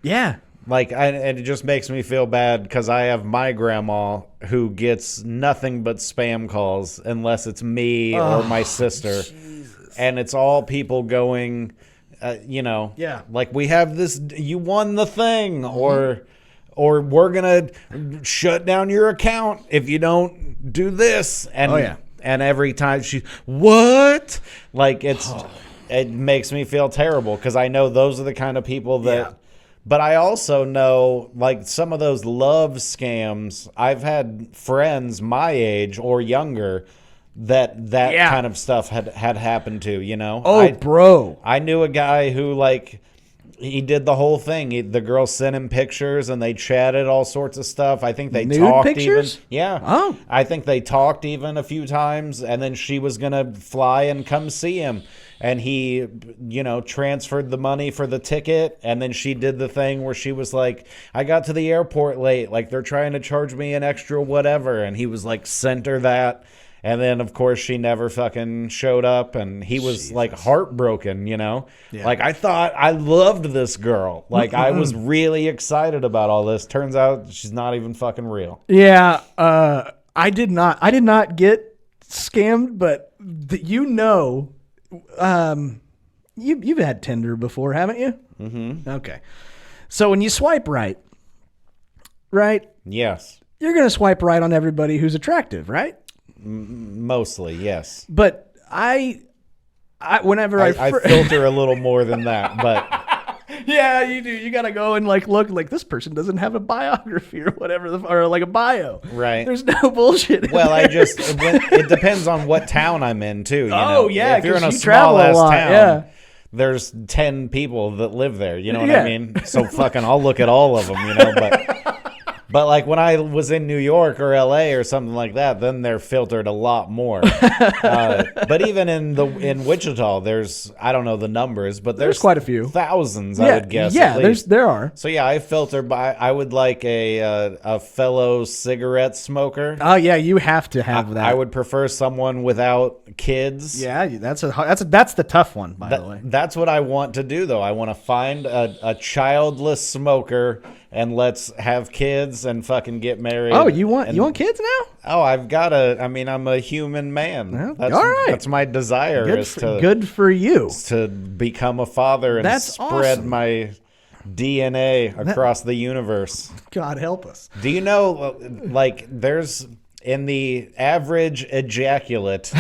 Yeah. Like, and it just makes me feel bad because I have my grandma who gets nothing but spam calls unless it's me or my sister. Jesus. And it's all people going, Yeah. like, we have this, you won the thing, or we're going to shut down your account if you don't do this. And, oh, yeah. And every time what? Like, it makes me feel terrible because I know those are the kind of people that. Yeah. But I also know, like, some of those love scams. I've had friends my age or younger that kind of stuff had happened to. You know. Oh, bro. I knew a guy who, like, he did the whole thing. The girl sent him pictures and they chatted all sorts of stuff. I think they talked pictures? even. Yeah. Oh. I think they talked even a few times, and then she was going to fly and come see him. And he, transferred the money for the ticket. And then she did the thing where she was like, I got to the airport late. Like, they're trying to charge me an extra whatever. And he was like, sent her that. And then, of course, she never fucking showed up, and he was, like, heartbroken, Yeah. Like, I thought I loved this girl. Like, I was really excited about all this. Turns out she's not even fucking real. Yeah, I did not get scammed, but you've had Tinder before, haven't you? Mm-hmm. Okay. So when you swipe right? Yes. You're going to swipe right on everybody who's attractive, right? Mostly, yes. But whenever I filter a little more than that, but yeah, you do. You got to go and like look like this person doesn't have a biography or whatever, or like a bio. Right. There's no bullshit. Well, it depends on what town I'm in too. Oh yeah, if you're in a small ass town, yeah. There's 10 people that live there. You know what I mean? So fucking, I'll look at all of them. But But like when I was in New York or LA or something like that, then they're filtered a lot more. But even in Wichita, there's, I don't know the numbers, but there's quite a few. Thousands, I would guess. Yeah, at least. there are. So yeah, I filter by. I would like a fellow cigarette smoker. Oh yeah, you have to have that. I would prefer someone without kids. Yeah, that's the tough one, by the way. That's what I want to do, though. I want to find a childless smoker and let's have kids and fucking get married. Oh, you want kids now? Oh, I'm a human man. Well, That's, all right. That's my desire. Good for you. To become a father and That's spread awesome. my DNA across the universe. God help us. Do you know, like, there's in the average ejaculate,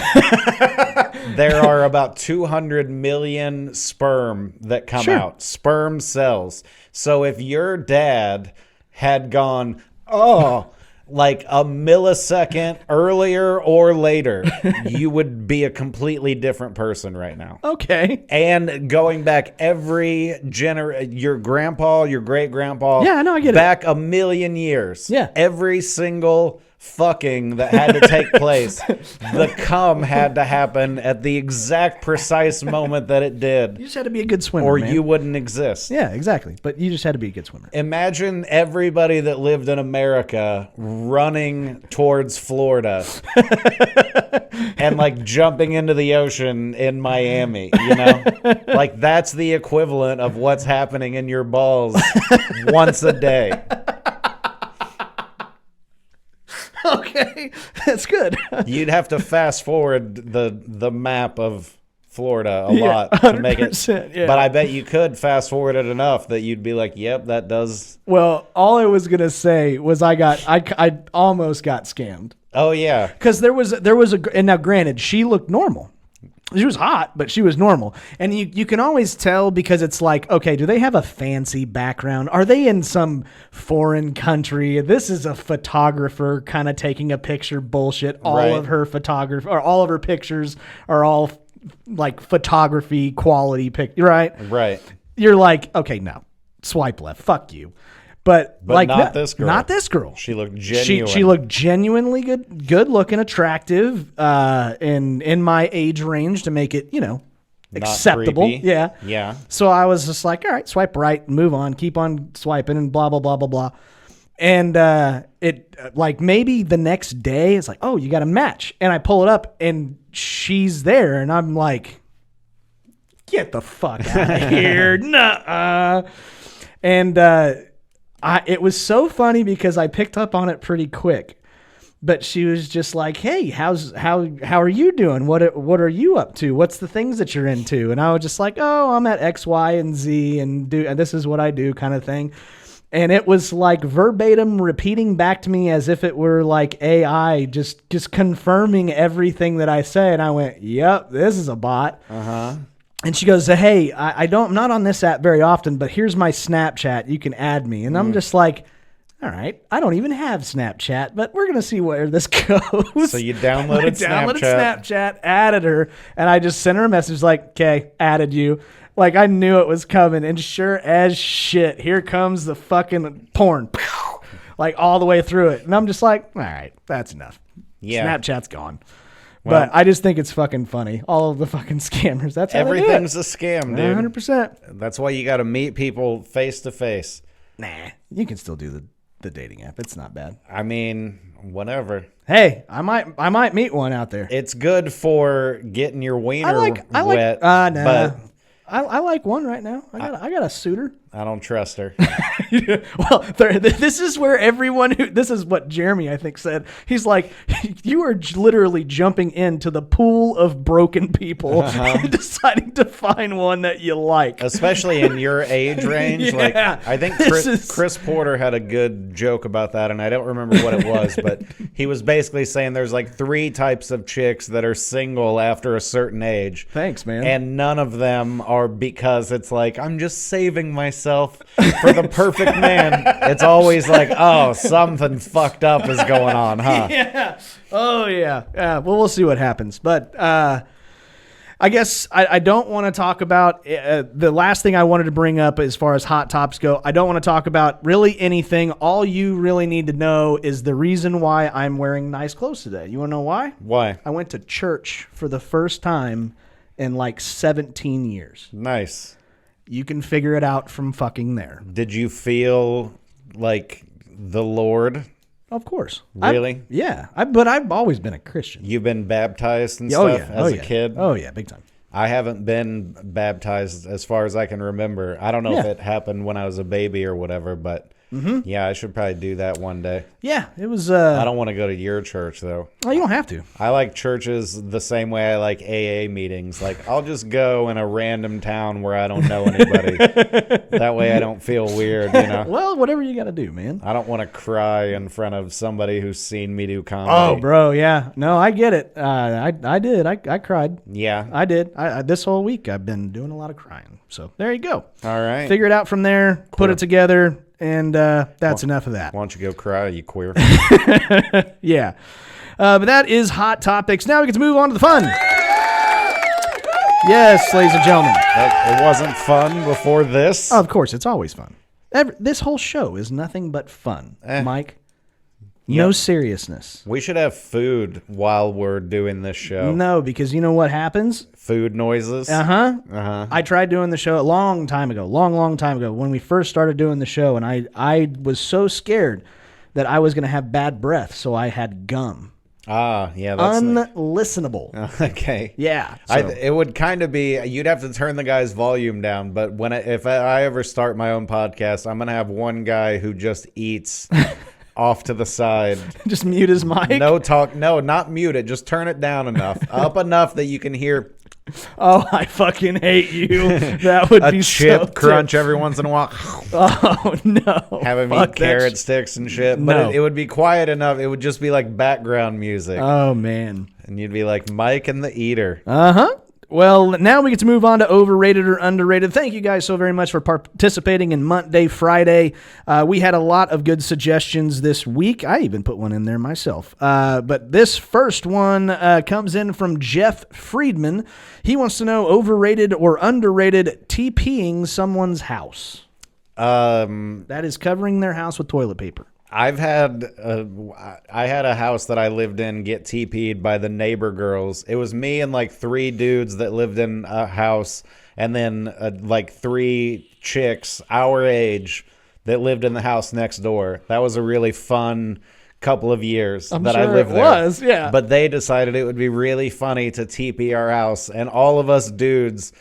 there are about 200 million sperm that come out, sperm cells. So if your dad had gone, like a millisecond earlier or later, you would be a completely different person right now. Okay. And going back your grandpa, your great grandpa. Yeah, I know, I get it. Back a million years. Yeah. Every single fucking that had to take place, the cum had to happen at the exact precise moment that it did. You just had to be a good swimmer, Or man. you wouldn't exist. Yeah, exactly. But you just had to be a good swimmer. Imagine everybody that lived in America running towards Florida and like jumping into the ocean in Miami, you know? Like that's the equivalent of what's happening in your balls once a day. Okay, that's good. You'd have to fast forward the map of Florida a lot to make it. 100%, yeah. But I bet you could fast forward it enough that you'd be like, "Yep, that does." Well, all I was gonna say was I almost got scammed Oh yeah, because there was and now granted she looked normal. She was hot, but she was normal. And you can always tell because it's like, okay, do they have a fancy background? Are they in some foreign country? This is a photographer kind of taking a picture bullshit. All of her all of her pictures are all like photography quality right? right. You're like, okay, no, swipe left. Fuck you. But like not this girl. Not this girl. She looked genuine. She looked genuinely good looking, attractive, in my age range to make it, Not acceptable. creepy. Yeah. Yeah. So I was just like, all right, swipe right, move on, keep on swiping, and blah blah blah blah blah. And it like maybe the next day it's like, oh, you got a match, and I pull it up and she's there, and I'm like, get the fuck out of here, nuh-uh. And it was so funny because I picked up on it pretty quick, but she was just like, "Hey, how are you doing? What are you up to? What's the things that you're into?" And I was just like, "Oh, I'm at X, Y, and Z, and this is what I do," kind of thing. And it was like verbatim repeating back to me as if it were like AI, just confirming everything that I say. And I went, "Yep, this is a bot." And she goes, "Hey, I'm not on this app very often, but here's my Snapchat. You can add me." And I'm just like, all right, I don't even have Snapchat, but we're going to see where this goes. So you downloaded Snapchat, added her, and I just sent her a message like, okay, added you. Like I knew it was coming, and sure as shit, here comes the fucking porn. Like all the way through it. And I'm just like, all right, that's enough. Yeah. Snapchat's gone. But I just think it's fucking funny. All of the fucking scammers. That's how Everything's a scam, dude. 100%. That's why you got to meet people face to face. Nah, you can still do the dating app. It's not bad. I mean, whatever. Hey, I might meet one out there. It's good for getting your wiener wet. Nah. But I like one right now. I got a suitor. I don't trust her. Well, this is where this is what Jeremy, I think, said. He's like, you are literally jumping into the pool of broken people and deciding to find one that you like. Especially in your age range. Yeah. Like, I think Chris Porter had a good joke about that, and I don't remember what it was, but he was basically saying there's like 3 types of chicks that are single after a certain age. Thanks, man. And none of them are because it's like, I'm just saving myself for the perfect man. It's always like, oh, something fucked up is going on, huh? Yeah. Oh, yeah. Yeah. Well, we'll see what happens. But I I guess I don't want to talk about the last thing I wanted to bring up as far as hot tops go. I don't want to talk about really anything. All you really need to know is the reason why I'm wearing nice clothes today. You want to know why? Why? I went to church for the first time in like 17 years. Nice. You can figure it out from fucking there. Did you feel like the Lord? Of course. Really? But I've always been a Christian. You've been baptized and Oh, stuff yeah. as a kid? Oh, yeah, big time. I haven't been baptized as far as I can remember. I don't know if Yeah. it happened when I was a baby or whatever, but yeah, I should probably do that one day. Yeah, it was... I don't want to go to your church, though. Oh, you don't have to. I like churches the same way I like AA meetings. Like, I'll just go in a random town where I don't know anybody. That way I don't feel weird, you know? Well, whatever you got to do, man. I don't want to cry in front of somebody who's seen me do comedy. Oh, bro, yeah. No, I get it. I did. I cried. Yeah. I did. This whole week I've been doing a lot of crying. So there you go. All right. Figure it out from there, put it together, and that's enough of that. Why don't you go cry, you queer? Yeah. But that is Hot Topics. Now we get to move on to the fun. Yes, ladies and gentlemen. It wasn't fun before this. Of course, it's always fun. This whole show is nothing but fun, Mike. No seriousness. We should have food while we're doing this show. No, because you know what happens? Food noises. I tried doing the show a long time ago, long time ago, when we first started doing the show, and I was so scared that I was going to have bad breath, so I had gum. Ah, yeah. That's Unlistenable. Okay. Yeah. So. It would kind of be, you'd have to turn the guy's volume down, but if I ever start my own podcast, I'm going to have one guy who just eats off to the side. Just mute his mic? No talk. No, not mute it. Just turn it down enough. Up enough that you can hear Oh, I fucking hate you. That would be a chip so crunch every once in a while. Oh, no. Have him Fuck eat that carrot sticks and shit. But No. it would be quiet enough. It would just be like background music. Oh, man. And you'd be like, Mike and the Eater. Uh-huh. Well, now we get to move on to overrated or underrated. Thank you guys so very much for participating in Monday, Friday. We had a lot of good suggestions this week. I even put one in there myself. But this first one comes in from Jeff Friedman. He wants to know overrated or underrated TPing someone's house. That is covering their house with toilet paper. I had a house that I lived in get TP'd by the neighbor girls. It was me and like 3 dudes that lived in a house, and then like 3 chicks our age that lived in the house next door. That was a really fun couple of years I'm that sure I lived it there. was, yeah. But they decided it would be really funny to TP our house, and all of us dudes,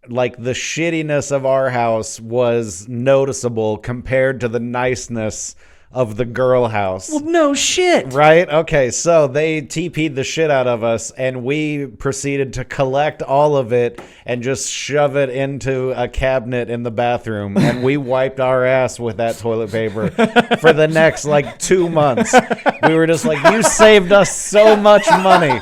like the shittiness of our house was noticeable compared to the niceness of the girl house. Well, no shit. Right? Okay, so they TP'd the shit out of us, and we proceeded to collect all of it and just shove it into a cabinet in the bathroom, and we wiped our ass with that toilet paper for the next, like, 2 months. We were just like, you saved us so much money.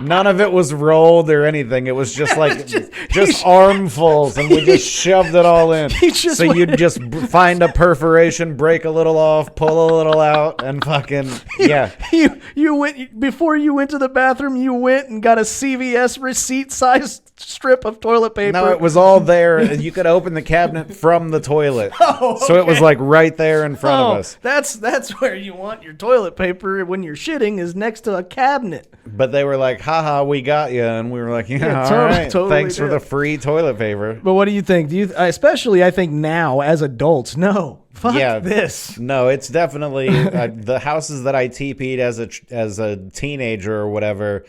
None of it was rolled or anything. It was just like just armfuls, and we just shoved it all in. So you'd just find a perforation, break a little off, pull a little out, and fucking yeah. You went before you went to the bathroom. You went and got a CVS receipt-sized strip of toilet paper. No, it was all there. You could open the cabinet from the toilet. Oh, okay. So it was like right there in front of us. That's where you want your toilet paper when you're shitting, is next to a cabinet. But they were like, haha, we got you. And we were like, yeah, all totally, right. totally Thanks for did. the free toilet paper. But what do you think? Especially, I think now as adults, no, fuck this. No, it's definitely the houses that I TP'd as a teenager or whatever.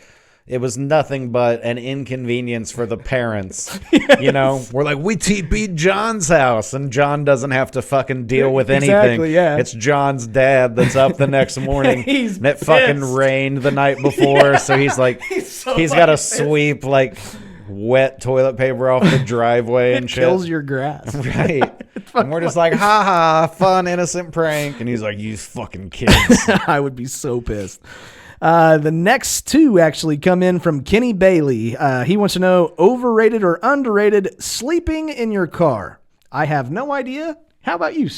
It was nothing but an inconvenience for the parents. Yes. You know, we're like, we TP'd John's house, and John doesn't have to fucking deal with anything. Exactly, yeah. It's John's dad that's up the next morning. And it fucking rained the night before, so he's like, he's got to sweep like wet toilet paper off the driveway and shit. Kills your grass. Right. And we're just like, haha, fun, innocent prank. And he's like, you fucking kids. I would be so pissed. The next 2 actually come in from Kenny Bailey. He wants to know overrated or underrated sleeping in your car. I have no idea. How about you,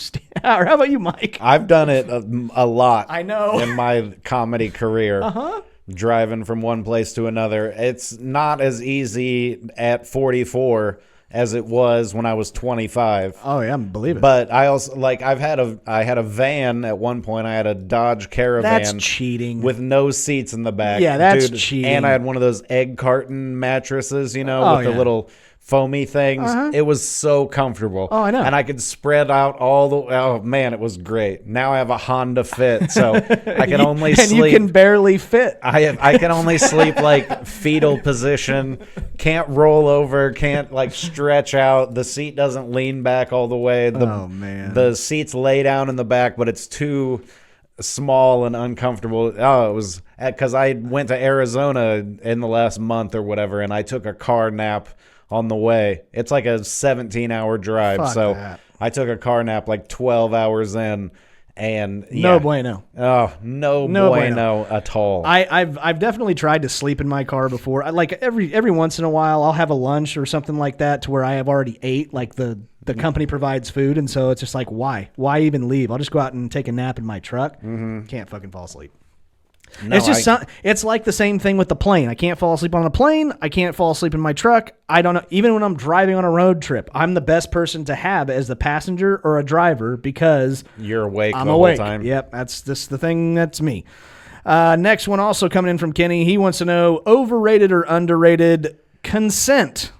or how about you, Mike? I've done it a lot. I know. In my comedy career. Uh-huh. driving from one place to another. It's not as easy at 44 as it was when I was 25. Oh yeah, believe it. But I also I had a van at one point. I had a Dodge Caravan. That's cheating. With no seats in the back. Yeah, that's cheating. And I had one of those egg carton mattresses, with the little foamy things. It was so comfortable. Oh, I know. And I could spread out oh man, it was great. Now I have a Honda Fit, so I can only sleep. And you can barely fit. I can only sleep fetal position. Can't roll over. Can't stretch out. The seat doesn't lean back all the way. Oh man. The seats lay down in the back, but it's too small and uncomfortable. Oh, it was because I went to Arizona in the last month or whatever, and I took a car nap on the way. It's like a 17-hour drive. Fuck so that. I took a car nap 12 hours in, and no bueno. Oh, no bueno at all. I've definitely tried to sleep in my car before. Every once in a while, I'll have a lunch or something like that to where I have already ate. The company provides food, and so it's just why even leave? I'll just go out and take a nap in my truck. Can't fucking fall asleep. No, it's just it's like the same thing with the plane. I can't fall asleep on a plane. I can't fall asleep in my truck. I don't know. Even when I'm driving on a road trip, I'm the best person to have as the passenger or a driver because you're awake. I'm the awake. Whole time. Yep, that's the thing. That's me. Next one also coming in from Kenny. He wants to know overrated or underrated consent.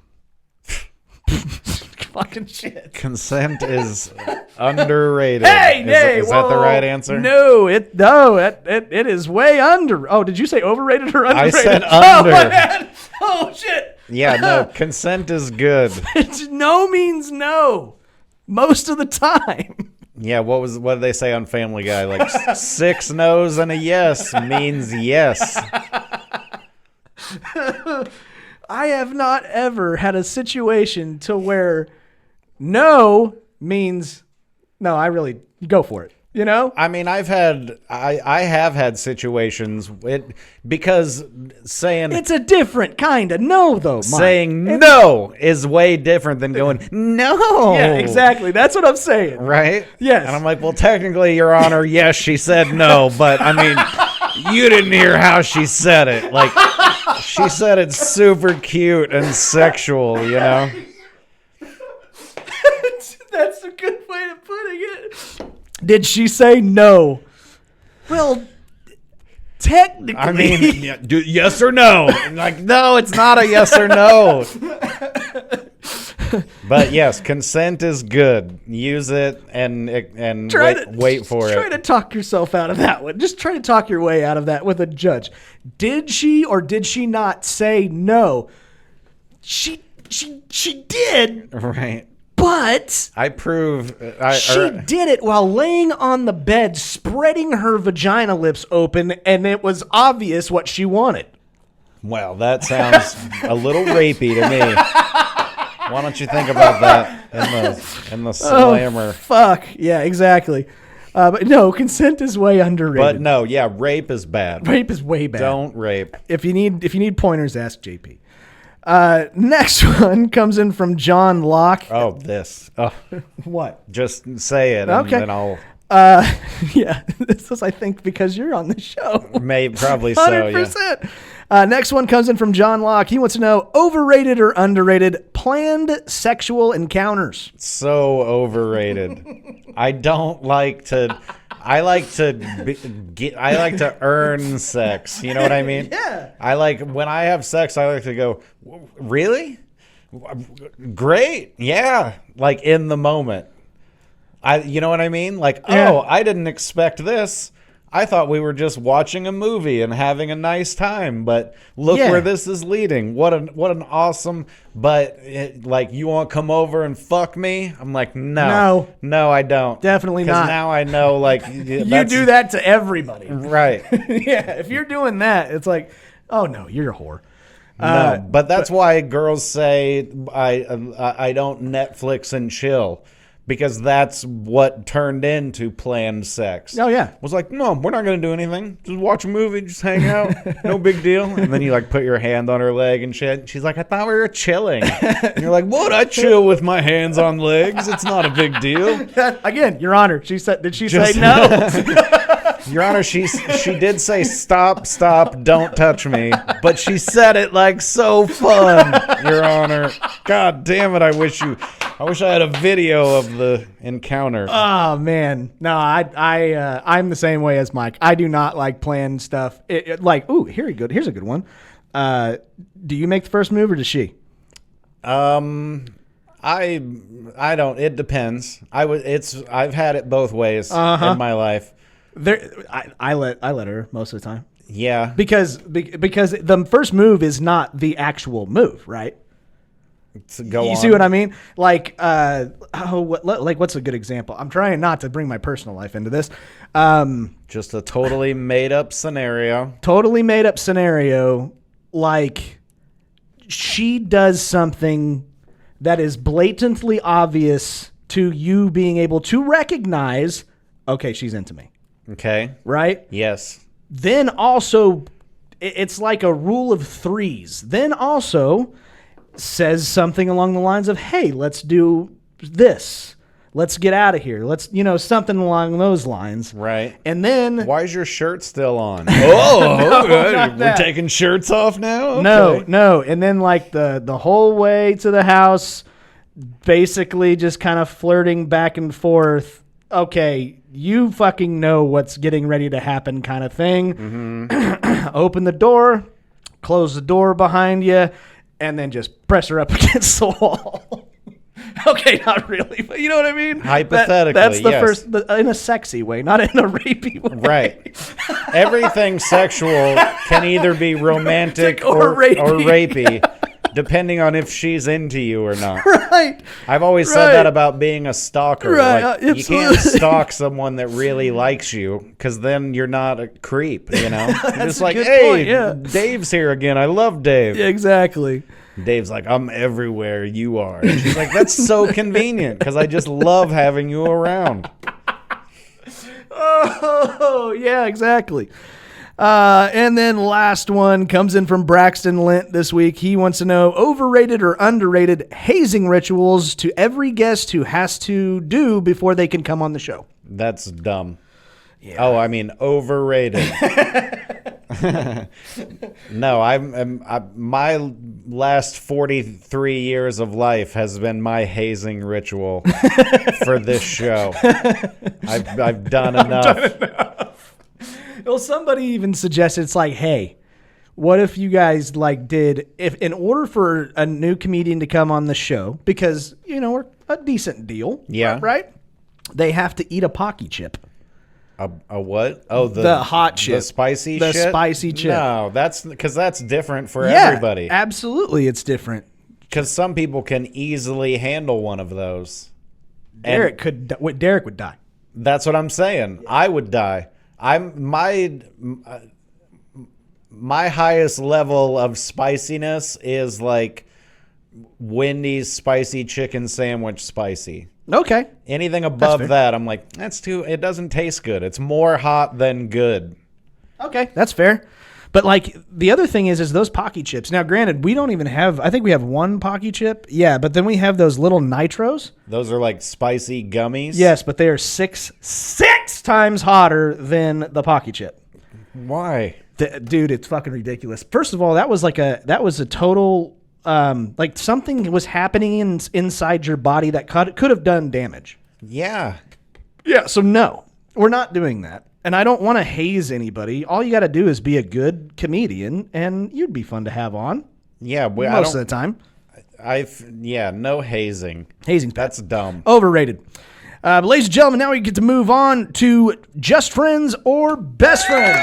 Fucking shit. Consent is underrated. Hey, is that the right answer? No, it is way under. Oh, did you say overrated or underrated? I said under. Oh, my bad. Oh shit. Yeah, no, consent is good. No means no. Most of the time. Yeah, what did they say on Family Guy? 6 no's and a yes means yes. I have not ever had a situation to where no means no. I really go for it. I mean, I have had situations because saying it's a different kind of no, though. Mike. Saying no is way different than going no. Yeah, exactly. That's what I'm saying. Right? Yes. And I'm like, well, technically, Your Honor, yes, she said no, but I mean, you didn't hear how she said it. She said it's super cute and sexual, That's a good way of putting it. Did she say no? Well, technically. I mean, yes or no? No, it's not a yes or no. But yes, consent is good. Use it and wait for it. Try to talk yourself out of that one. Just try to talk your way out of that with a judge. Did she or did she not say no? She did. Right. But I prove she did it while laying on the bed, spreading her vagina lips open, and it was obvious what she wanted. Well, that sounds a little rapey to me. Why don't you think about that in the slammer? Oh, fuck. Yeah, exactly. But no, consent is way underrated. But no, yeah, rape is bad. Rape is way bad. Don't rape. If you need pointers, ask JP. Next one comes in from John Locke. Oh, this. Oh. What? Just say it, okay. and then I'll. Yeah, this is, I think, because you're on the show. Probably so, 100%. Yeah. Next one comes in from John Locke. He wants to know, overrated or underrated planned sexual encounters? So overrated. I don't like to... I like to earn sex. You know what I mean? Yeah. When I have sex, I like to go, really? Great. Yeah. In the moment. You know what I mean? Oh, I didn't expect this. I thought we were just watching a movie and having a nice time, but look where this is leading. What an awesome, but you want to come over and fuck me? I'm like, no, I don't. Definitely not. Because now I know, you do that to everybody. Right. Yeah. If you're doing that, it's like, oh no, you're a whore. No, but that's why girls say I don't Netflix and chill. Because that's what turned into planned sex. Oh, yeah. Was like, no, we're not going to do anything. Just watch a movie, just hang out. No big deal. And then you put your hand on her leg and shit. She's like, I thought we were chilling. And you're like, what? I chill with my hands on legs. It's not a big deal. Again, Your Honor, did she say no? Your Honor, she did say stop, don't touch me, but she said it like so fun, Your Honor. God damn it, I wish I had a video of the encounter. Oh man, no, I'm the same way as Mike. I do not like planned stuff. Here's a good one. Do you make the first move or does she? I don't. It depends. I've had it both ways in my life. I let her most of the time. Yeah, because the first move is not the actual move, right? You see what I mean? Like, what's a good example? I'm trying not to bring my personal life into this. Just a totally made up scenario. Like, she does something that is blatantly obvious to you being able to recognize, okay, she's into me. Okay. Right? Yes. Then also, it's like a rule of threes. Then also says something along the lines of, hey, let's do this. Let's get out of here. Let's, something along those lines. Right. And then... Why is your shirt still on? We're taking shirts off now? Okay. No. And then like the whole way to the house, basically just kind of flirting back and forth. Okay, you fucking know what's getting ready to happen kind of thing. Mm-hmm. Open the door, close the door behind you, and then just press her up against the wall. Okay, not really, but you know what I mean? Hypothetically, that's the yes. first, in a sexy way, not in a rapey way. Right. Everything sexual can either be romantic or rapey, depending on if she's into you or not. Right. I've always said that about being a stalker. Right. Like, you can't stalk someone that really likes you, because then you're not a creep, You're just like, hey, point, yeah. Dave's here again. I love Dave. Yeah, exactly. Dave's like, I'm everywhere you are. And she's like, that's so convenient because I just love having you around. Oh, yeah, exactly. And then last one comes in from Braxton Lint this week. He wants to know overrated or underrated hazing rituals to every guest who has to do before they can come on the show. That's dumb. Yeah. Oh, I mean, overrated. No, my last 43 years of life has been my hazing ritual for this show. I've done enough. Well, somebody even suggested, it's like, hey, what if you guys if in order for a new comedian to come on the show, because we're a decent deal, yeah, right? They have to eat a Pocky chip. A what? Oh, the hot chip. The spicy the shit? Spicy chip. No, that's because that's different for everybody. Absolutely, it's different. Because some people can easily handle one of those. Derek would die. That's what I'm saying. I would die. My highest level of spiciness is like Wendy's spicy chicken sandwich spicy. Okay. Anything above that, I'm like, it doesn't taste good. It's more hot than good. Okay, that's fair. But the other thing is those Pocky chips. Now, granted, we don't even have, I think we have one Pocky chip. Yeah, but then we have those little nitros. Those are like spicy gummies? Yes, but they are six times hotter than the Pocky chip. Why? Dude, it's fucking ridiculous. First of all, that was a total... something was happening inside your body that could have done damage. Yeah. Yeah, so no, we're not doing that. And I don't want to haze anybody. All you got to do is be a good comedian, and you'd be fun to have on. Yeah, most of the time. No hazing. Hazing's That's dumb. Overrated. But ladies and gentlemen, now we get to move on to just friends or best friends.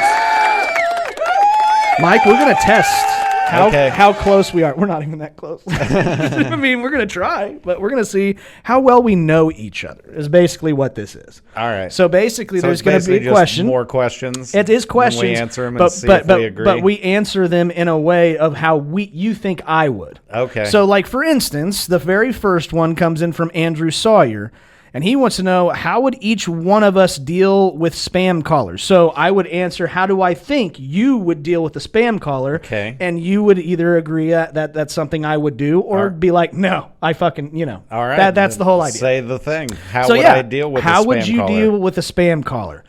Mike, we're going to test how close we are. We're not even that close. I mean, we're going to try, but we're going to see how well we know each other is basically what this is. All right. So basically, there's going to be a question. More questions. It is questions. We answer them and see if we agree. But we answer them in a way of how you think I would. Okay. So, for instance, the very first one comes in from Andrew Sawyer. And he wants to know, how would each one of us deal with spam callers? So I would answer, how do I think you would deal with the spam caller? Okay. And you would either agree that that's something I would do, or be like, no, I fucking, All right. That's the whole idea. Say the thing. How would I deal with a spam caller? How would you deal with a spam caller?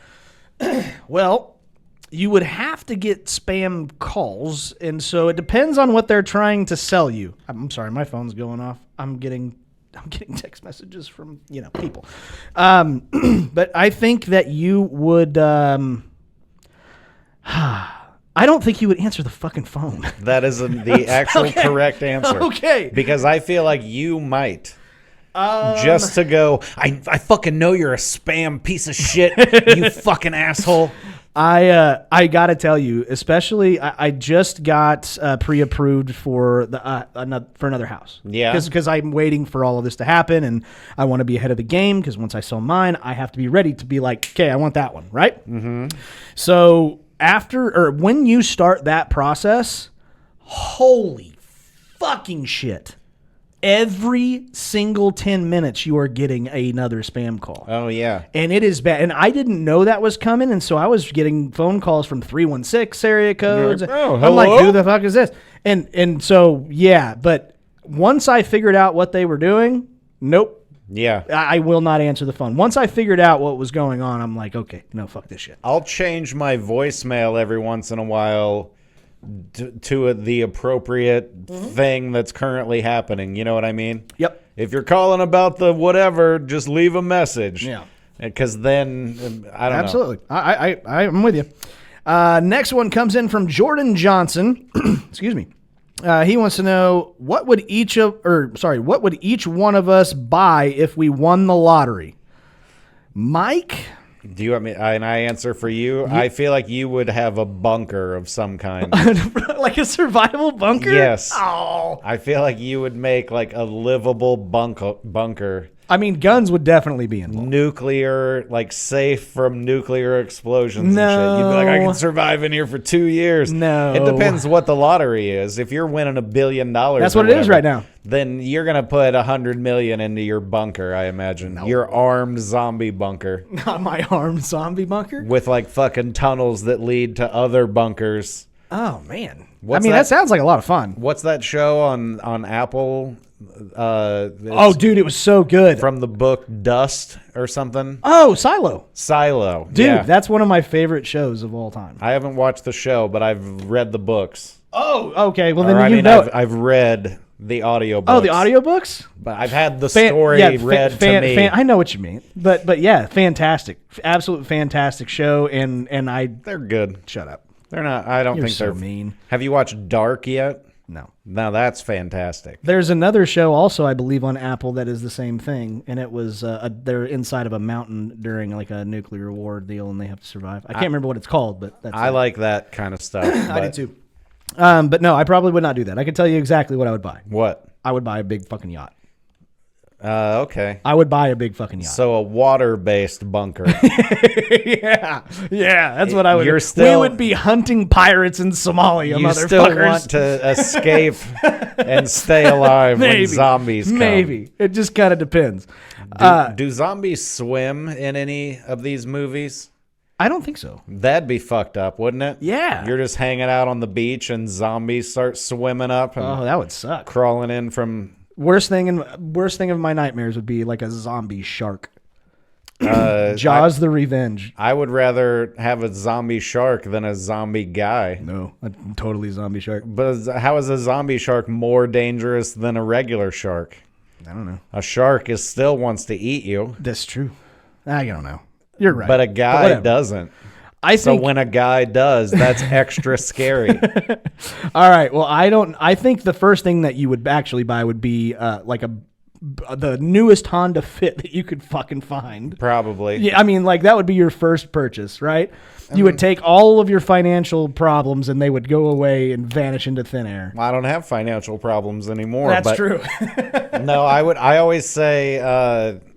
Well, you would have to get spam calls, and so it depends on what they're trying to sell you. I'm sorry, my phone's going off. I'm getting text messages from people. But I think that you would. I don't think you would answer the fucking phone. That is the actual correct answer. Okay. Because I feel like you might. Just to go, I fucking know you're a spam piece of shit, you fucking asshole. I gotta tell you, especially I just got pre-approved for another house. Yeah. Because I'm waiting for all of this to happen, and I want to be ahead of the game. Because once I sell mine, I have to be ready to be like, okay, I want that one, right? Mm-hmm. So when you start that process, holy fucking shit. Every single 10 minutes, you are getting another spam call. Oh, yeah. And it is bad. And I didn't know that was coming, and so I was getting phone calls from 316 area codes. Like, oh, I'm like, hello? who the fuck is this? And so, yeah, but once I figured out what they were doing, nope. Yeah. I will not answer the phone. Once I figured out what was going on, I'm like, okay, no, fuck this shit. I'll change my voicemail every once in a while to the appropriate thing that's currently happening. You know what I mean? Yep. If you're calling about the whatever, just leave a message. Yeah. Because then, I don't know. Absolutely. I'm with you. Next one comes in from Jordan Johnson. Excuse me. He wants to know what would each one of us buy if we won the lottery? Mike? Do you want me? And I answer for you. I feel like you would have a bunker of some kind. Like a survival bunker? Yes. Oh. I feel like you would make like a livable bunker. I mean, guns would definitely be involved. Nuclear, like safe from nuclear explosions No. and shit. You'd be like, I can survive in here for 2 years. No. It depends what the lottery is. If you're winning $1 billion, That's what it is right now. Then you're gonna put $100 million into your bunker, I imagine. Your armed zombie bunker. Not my armed zombie bunker? With like fucking tunnels that lead to other bunkers. Oh, man. What's that sounds like a lot of fun. What's that show on Apple? Dude, it was so good. From the book Dust or something. Oh, Silo. Dude, yeah. That's one of my favorite shows of all time. I haven't watched the show, but I've read the books. Oh, okay. Well, then I've read the audiobooks. Oh, the audiobooks? But I've had the story read to me. I know what you mean. But yeah, fantastic. Absolute fantastic show, and They're good. Shut up. They're not. I don't You're think so they're mean. Have you watched Dark yet? No. Now that's fantastic. There's another show also, I believe, on Apple that is the same thing, and it was they're inside of a mountain during like a nuclear war deal, and they have to survive. I can't remember what it's called, but that's I like that kind of stuff. I do too. But no, I probably would not do that. I can tell you exactly what I would buy. What? I would buy a big fucking yacht. Okay. I would buy a big fucking yacht. So a water-based bunker. yeah, that's what I would. We would be hunting pirates in Somalia, you motherfuckers. still want to escape and stay alive when zombies come. Maybe. It just kind of depends. Do zombies swim in any of these movies? I don't think so. That'd be fucked up, wouldn't it? Yeah. You're just hanging out on the beach and zombies start swimming up and that would suck. crawling in from... Worst thing of my nightmares would be like a zombie shark. Jaws the Revenge. I would rather have a zombie shark than a zombie guy. No, a totally zombie shark. But how is a zombie shark more dangerous than a regular shark? I don't know. A shark still wants to eat you. That's true. I don't know. You're right. But a guy doesn't. So when a guy does, that's extra scary. All right. Well, I think the first thing that you would actually buy would be like the newest Honda Fit that you could fucking find. Probably. Yeah, I mean, like that would be your first purchase, right? You would take all of your financial problems and they would go away and vanish into thin air. I don't have financial problems anymore. That's true. No, I always say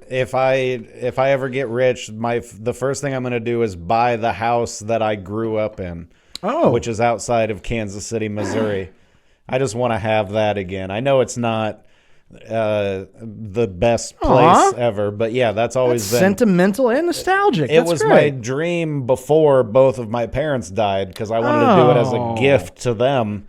if I ever get rich, the first thing I'm going to do is buy the house that I grew up in, which is outside of Kansas City, Missouri. I just want to have that again. I know it's not the best place ever, but yeah, that's always been sentimental and nostalgic. It was my dream before both of my parents died because I wanted to do it as a gift to them.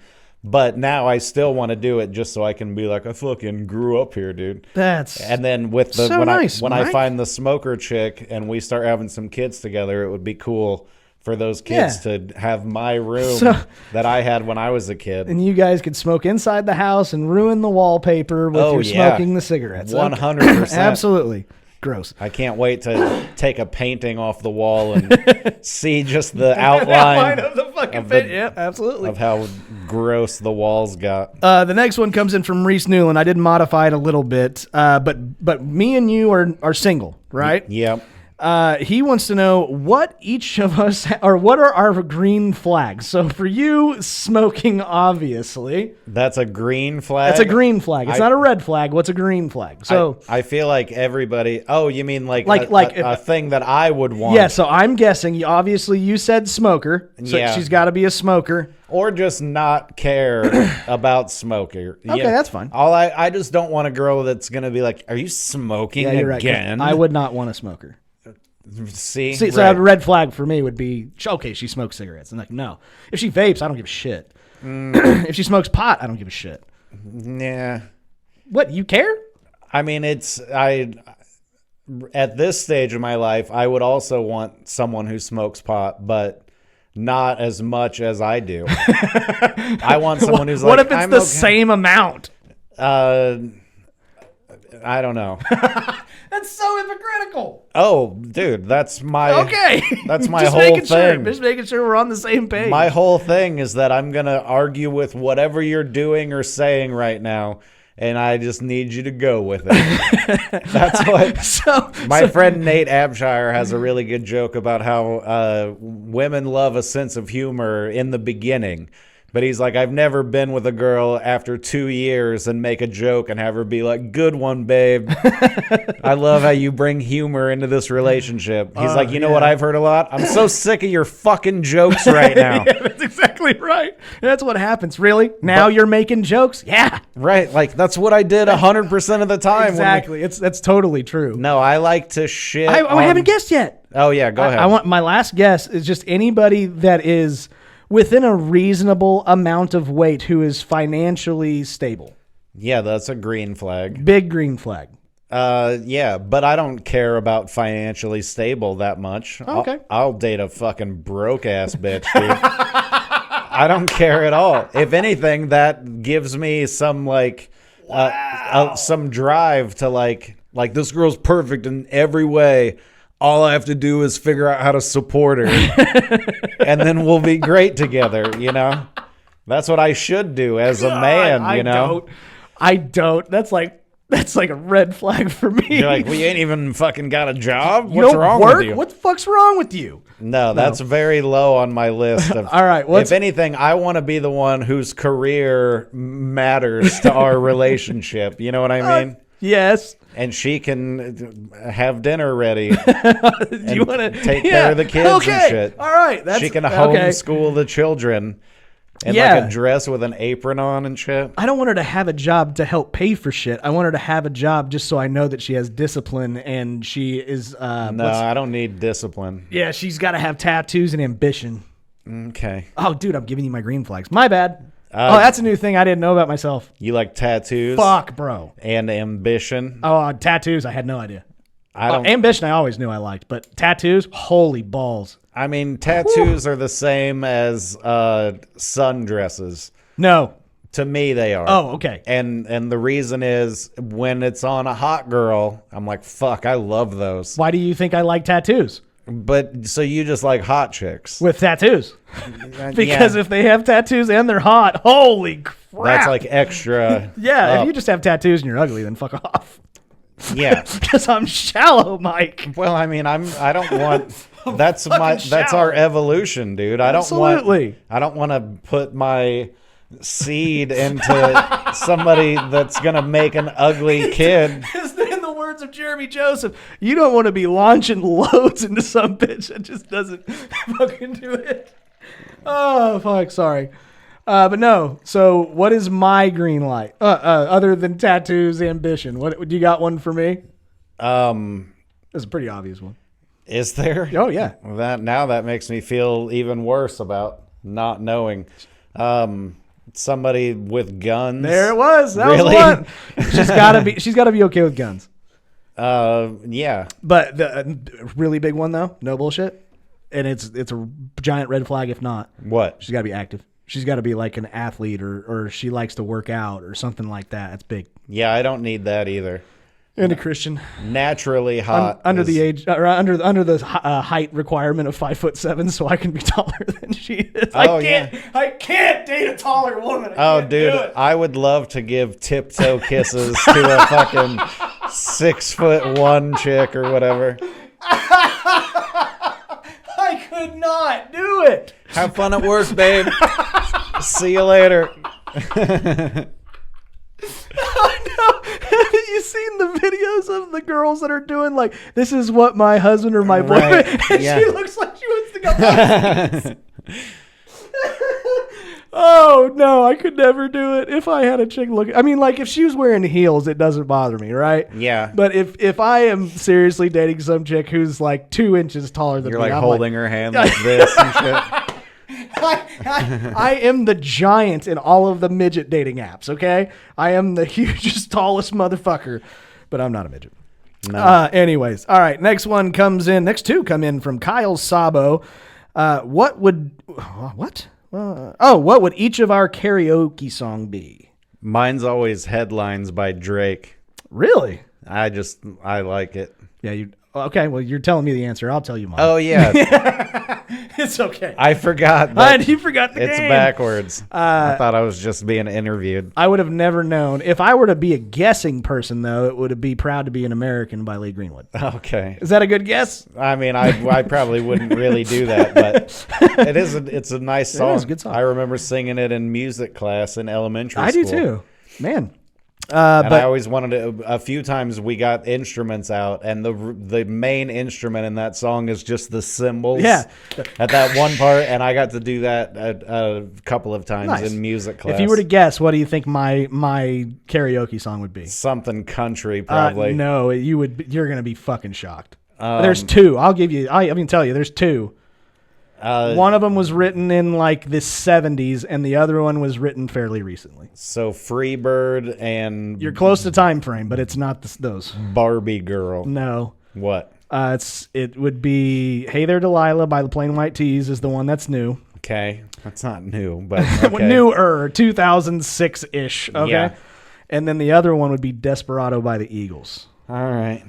But now I still want to do it just so I can be like, I fucking grew up here, dude. And then with the so nice, when Mike. I find the smoker chick and we start having some kids together, it would be cool for those kids to have my room that I had when I was a kid. And you guys could smoke inside the house and ruin the wallpaper with your smoking the cigarettes. 100%. Absolutely. Gross. I can't wait to take a painting off the wall and see just the outline of the fucking paint. Yep, absolutely. Of how gross the walls got. The next one comes in from Reese Newland. I did modify it a little bit, but me and you are single, right? Yep. He wants to know what each of us, or what are our green flags. So for you, smoking, obviously. That's a green flag? That's a green flag. It's not a red flag. What's a green flag? So I feel like everybody, you mean like a thing that I would want. Yeah, so I'm guessing, obviously you said smoker, so she's got to be a smoker. Or just not care about smoking. Okay, that's fine. I just don't want a girl that's going to be like, are you smoking again? Right, I would not want a smoker. See, so a red flag for me would be, okay, she smokes cigarettes. I'm like, no. If she vapes, I don't give a shit. If she smokes pot, I don't give a shit. Yeah. What, you care? I mean, at this stage of my life, I would also want someone who smokes pot, but not as much as I do. I want someone who's what if it's the same amount? I don't know. That's so hypocritical. Oh, dude, that's my whole thing. Just making sure we're on the same page. My whole thing is that I'm going to argue with whatever you're doing or saying right now, and I just need you to go with it. That's what. My friend Nate Abshire has a really good joke about how women love a sense of humor in the beginning. But he's like, I've never been with a girl after 2 years and make a joke and have her be like, good one, babe. I love how you bring humor into this relationship. He's like, you know what I've heard a lot? I'm so sick of your fucking jokes right now. Yeah, that's exactly right. That's what happens. Really? Now you're making jokes? Yeah. Right. Like, that's what I did 100% of the time. Exactly. That's totally true. No, I like to shit. I haven't guessed yet. Oh, yeah. Go ahead. I want my last guess is just anybody that is within a reasonable amount of weight who is financially stable. Yeah, that's a green flag. Big green flag. Yeah, but I don't care about financially stable that much. Okay. I'll date a fucking broke ass bitch, dude. I don't care at all. If anything, that gives me some some drive to like this girl's perfect in every way. All I have to do is figure out how to support her, and then we'll be great together, you know? That's what I should do as a man, you know? I don't. That's like a red flag for me. You're like, we ain't even fucking got a job? What's wrong with you? What the fuck's wrong with you? No, that's very low on my list. Of, all right. If anything, I want to be the one whose career matters to our relationship. You know what I mean? Yes. And she can have dinner ready. Do you want to take care of the kids and shit? All right. She can homeschool the children in like a dress with an apron on and shit. I don't want her to have a job to help pay for shit. I want her to have a job just so I know that she has discipline and she is. No, I don't need discipline. Yeah, she's got to have tattoos and ambition. Okay. Oh, dude, I'm giving you my green flags. My bad. That's a new thing I didn't know about myself. You like tattoos? Fuck, bro. And ambition? Oh, tattoos, I had no idea. Ambition I always knew I liked, but tattoos, holy balls. I mean, tattoos are the same as sundresses. No. To me, they are. Oh, okay. And the reason is when it's on a hot girl, I'm like, fuck, I love those. Why do you think I like tattoos? But so you just like hot chicks with tattoos? Because if they have tattoos and they're hot, holy crap! That's like extra. Yeah, if you just have tattoos and you're ugly, then fuck off. Yeah, because I'm shallow, Mike. Well, I mean, I don't want. That's our evolution, dude. I don't want to put my seed into somebody that's gonna make an ugly kid. In the words of Jeremy Joseph, you don't want to be launching loads into some bitch that just doesn't fucking do it. Oh fuck, sorry. But no. So what is my green light? Other than tattoos, ambition. What do you got? One for me? That's a pretty obvious one. Is there? Oh yeah. That makes me feel even worse about not knowing. Somebody with guns. There it was. That Really? was the one. She's gotta be okay with guns. Yeah. But the really big one though, no bullshit. And it's a giant red flag if not. What? She's gotta be active. She's gotta be like an athlete or she likes to work out or something like that. That's big. Yeah, I don't need that either. And a Christian. Naturally hot. Under the age, or under the height requirement of 5'7", so I can be taller than she is. Oh, I can't date a taller woman. Oh, dude, I would love to give tiptoe kisses to a fucking 6'1" chick or whatever. I could not do it. Have fun at work, babe. See you later. I know. Have you seen the videos of the girls that are doing like, this is what my husband or my boyfriend, and yeah. she looks like she wants to go back. Oh, no, I could never do it if I had a chick look. I mean, like, if she was wearing heels, it doesn't bother me, right? Yeah. But if I am seriously dating some chick who's like 2 inches taller than You're me, like I'm holding her hand like this and shit. I am the giant in all of the midget dating apps, okay? I am the hugest, tallest motherfucker, but I'm not a midget. No. Anyways, all right, next two come in from Kyle Sabo. What would each of our karaoke song be? Mine's always Headlines by Drake. Really? I like it. Yeah, okay, well, you're telling me the answer. I'll tell you mine. Oh, yeah. It's okay. I forgot. that You forgot the It's game. backwards. I thought I was just being interviewed. I would have never known. If I were to be a guessing person, though, it would be Proud to Be an American by Lee Greenwood. Okay. Is that a good guess? I mean, I probably wouldn't really do that, but it's a nice song. It is a good song. I remember singing it in music class in elementary I school. do too. Man. And I always wanted to. A few times we got instruments out, and the main instrument in that song is just the cymbals. Yeah. At that one part, and I got to do that a couple of times Nice. in music class. If you were to guess, what do you think my karaoke song would be? Something country, probably. No, you're going to be fucking shocked. There's two. I can tell you, there's two. One of them was written in like the 70s, and the other one was written fairly recently. So Freebird and You're close to time frame, but it's not those. Barbie Girl. No. What? It would be Hey There Delilah by the Plain White T's is the one that's new. Okay, that's not new, but okay. Newer, 2006-ish. Okay. Yeah. And then the other one would be Desperado by the Eagles. All right.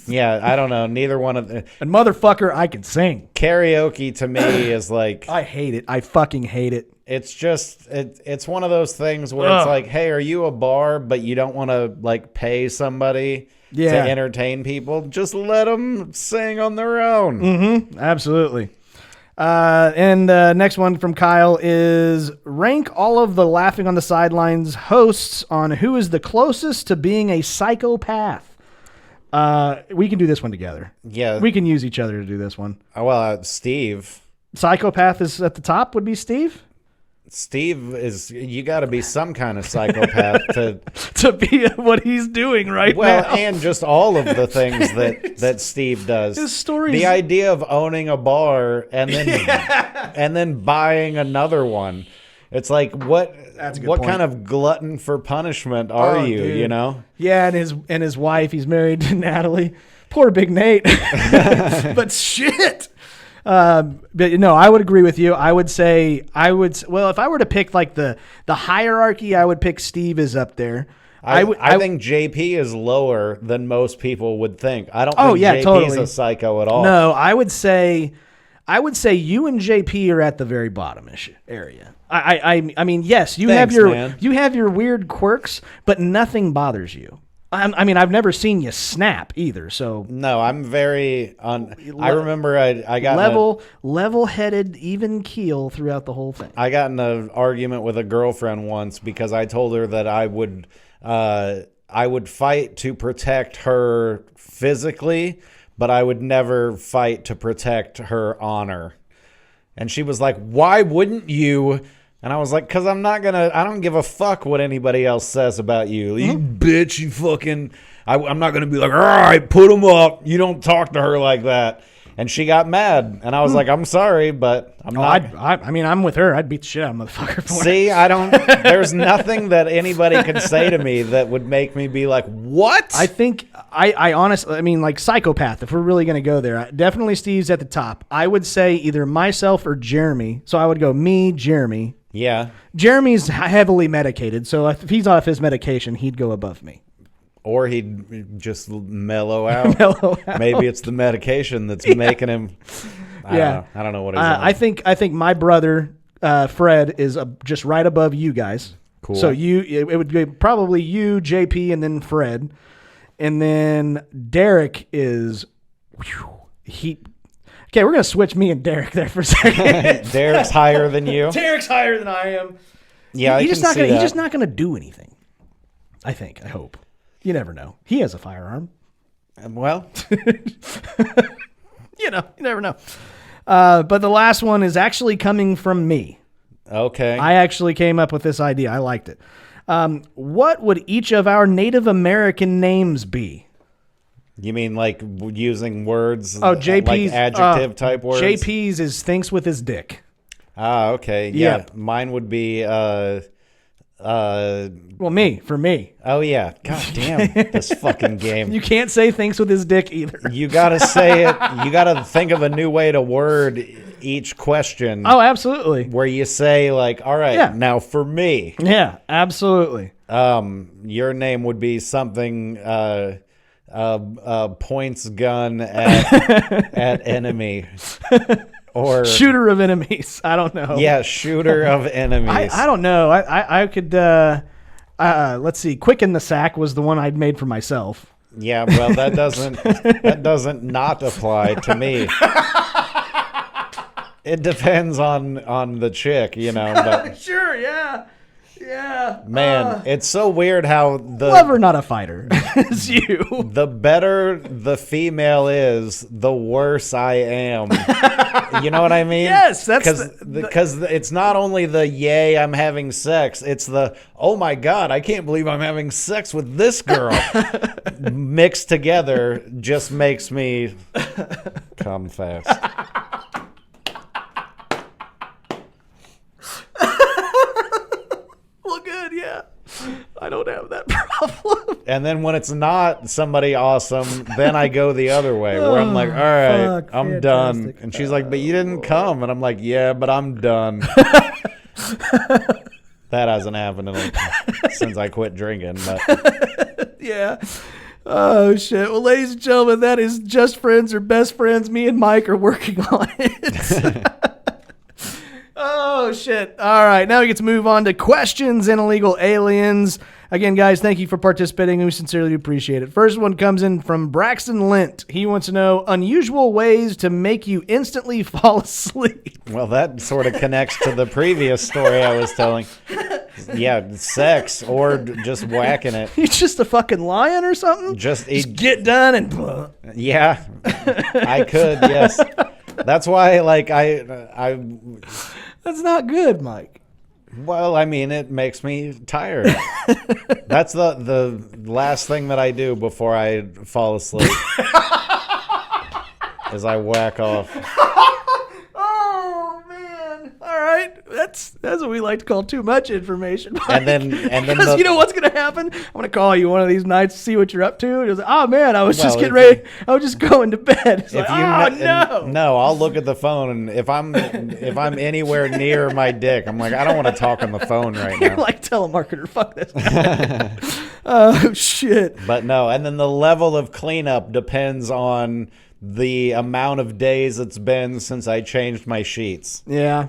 Yeah, I don't know. Neither one of the And motherfucker, I can sing. karaoke to me is like I hate it. I fucking hate it. it's just it's one of those things where it's like, hey, are you a bar but you don't want to like pay somebody to entertain people? Just let them sing on their own. Mm-hmm. Absolutely. And next one from Kyle is rank all of the Laughing on the Sidelines hosts on who is the closest to being a psychopath. We can do this one together. Yeah. We can use each other to do this one. Well, Steve. Psychopath is at the top, would be Steve? Steve is, you got to be some kind of psychopath to be what he's doing right now. and just all of the things that Steve does. His stories. The idea of owning a bar and then buying another one. It's like what kind of glutton for punishment are you, dude. you know? Yeah, and his wife, he's married to Natalie. Poor Big Nate. But shit. But no, I would agree with you. I would say if I were to pick like the hierarchy, I would pick Steve is up there. I think JP is lower than most people would think. I don't think JP's totally. a psycho at all. No, I would say you and JP are at the very bottom-ish area. I mean, yes, you Thanks, have your weird quirks, but nothing bothers you. I mean, I've never seen you snap either. So no, I'm very I remember I got level-headed, even keel throughout the whole thing. I got in an argument with a girlfriend once because I told her that I would fight to protect her physically, but I would never fight to protect her honor. And she was like, "Why wouldn't you?" And I was like, "Cause I don't give a fuck what anybody else says about you. You bitch, you fucking, I'm not going to be like, all right, put them up. You don't talk to her like that." And she got mad, and I was like, I'm sorry, but I'm not. I mean, I'm with her. I'd beat the shit out of motherfucker for it. See, I don't. There's nothing that anybody can say to me that would make me be like, what? I think I honestly, I mean, like psychopath. If we're really gonna go there, definitely Steve's at the top. I would say either myself or Jeremy. So I would go me, Jeremy. Yeah. Jeremy's heavily medicated, so if he's off his medication, he'd go above me. Or he'd just mellow out. Mellow out. Maybe it's the medication that's making him. I don't know what it is. I think my brother Fred is just right above you guys. Cool. So it would be probably you, JP, and then Fred, and then Derek is he. Okay, we're gonna switch me and Derek there for a second. Derek's higher than you. Derek's higher than I am. Yeah, he's just not gonna do anything. I think. I hope. You never know. He has a firearm. Well, you never know. But the last one is actually coming from me. Okay. I actually came up with this idea. I liked it. What would each of our Native American names be? You mean like using words? Oh, JP's like adjective type words. JP's is thinks with his dick. Ah, okay. Yeah. Mine would be. Well, for me. Oh yeah. God damn this fucking game. You can't say thinks with his dick either. You gotta say it. You gotta think of a new way to word each question. Oh, absolutely. Where you say like, all right, now for me. Yeah, absolutely. Your name would be something. Points gun at enemy. Or shooter of enemies. I don't know. Yeah, shooter of enemies. I don't know. I could let's see. Quick in the sack was the one I'd made for myself. Yeah, well that doesn't not apply to me. It depends on the chick, but sure, yeah. Yeah. Man, it's so weird how the lover, not a fighter. It's you. The better the female is, the worse I am. You know what I mean? Yes, that's because it's not only the yay I'm having sex, it's the oh my god I can't believe I'm having sex with this girl. Mixed together just makes me come fast. Well, good, yeah. I don't have that problem. And then when it's not somebody awesome, then I go the other way where I'm like, all right, I'm done. And she's like, but you didn't come. And I'm like, yeah, but I'm done. That hasn't happened since I quit drinking. But yeah. Oh, shit. Well, ladies and gentlemen, that is Just Friends or Best Friends. Me and Mike are working on it. Oh, shit. All right. Now we get to move on to questions and illegal aliens. Again, guys, thank you for participating. We sincerely appreciate it. First one comes in from Braxton Lint. He wants to know unusual ways to make you instantly fall asleep. Well, that sort of connects to the previous story I was telling. Yeah, sex or just whacking it. You just a fucking lion or something? Just get done and... Yeah, I could, yes. That's why, like, I. That's not good, Mike. Well, I mean, it makes me tired. That's the last thing that I do before I fall asleep. Is I whack off. Oh man! All right, that's what we like to call too much information. Mike. And then because you know what's gonna happen? I'm gonna call you one of these nights to see what you're up to. And like, oh man, I was just getting ready. I was just going to bed. It's like, no. No, I'll look at the phone, and if I'm anywhere near my dick, I'm like, I don't want to talk on the phone right now. You're like telemarketer. Fuck this. Oh shit. But no, and then the level of cleanup depends on the amount of days it's been since I changed my sheets. Yeah.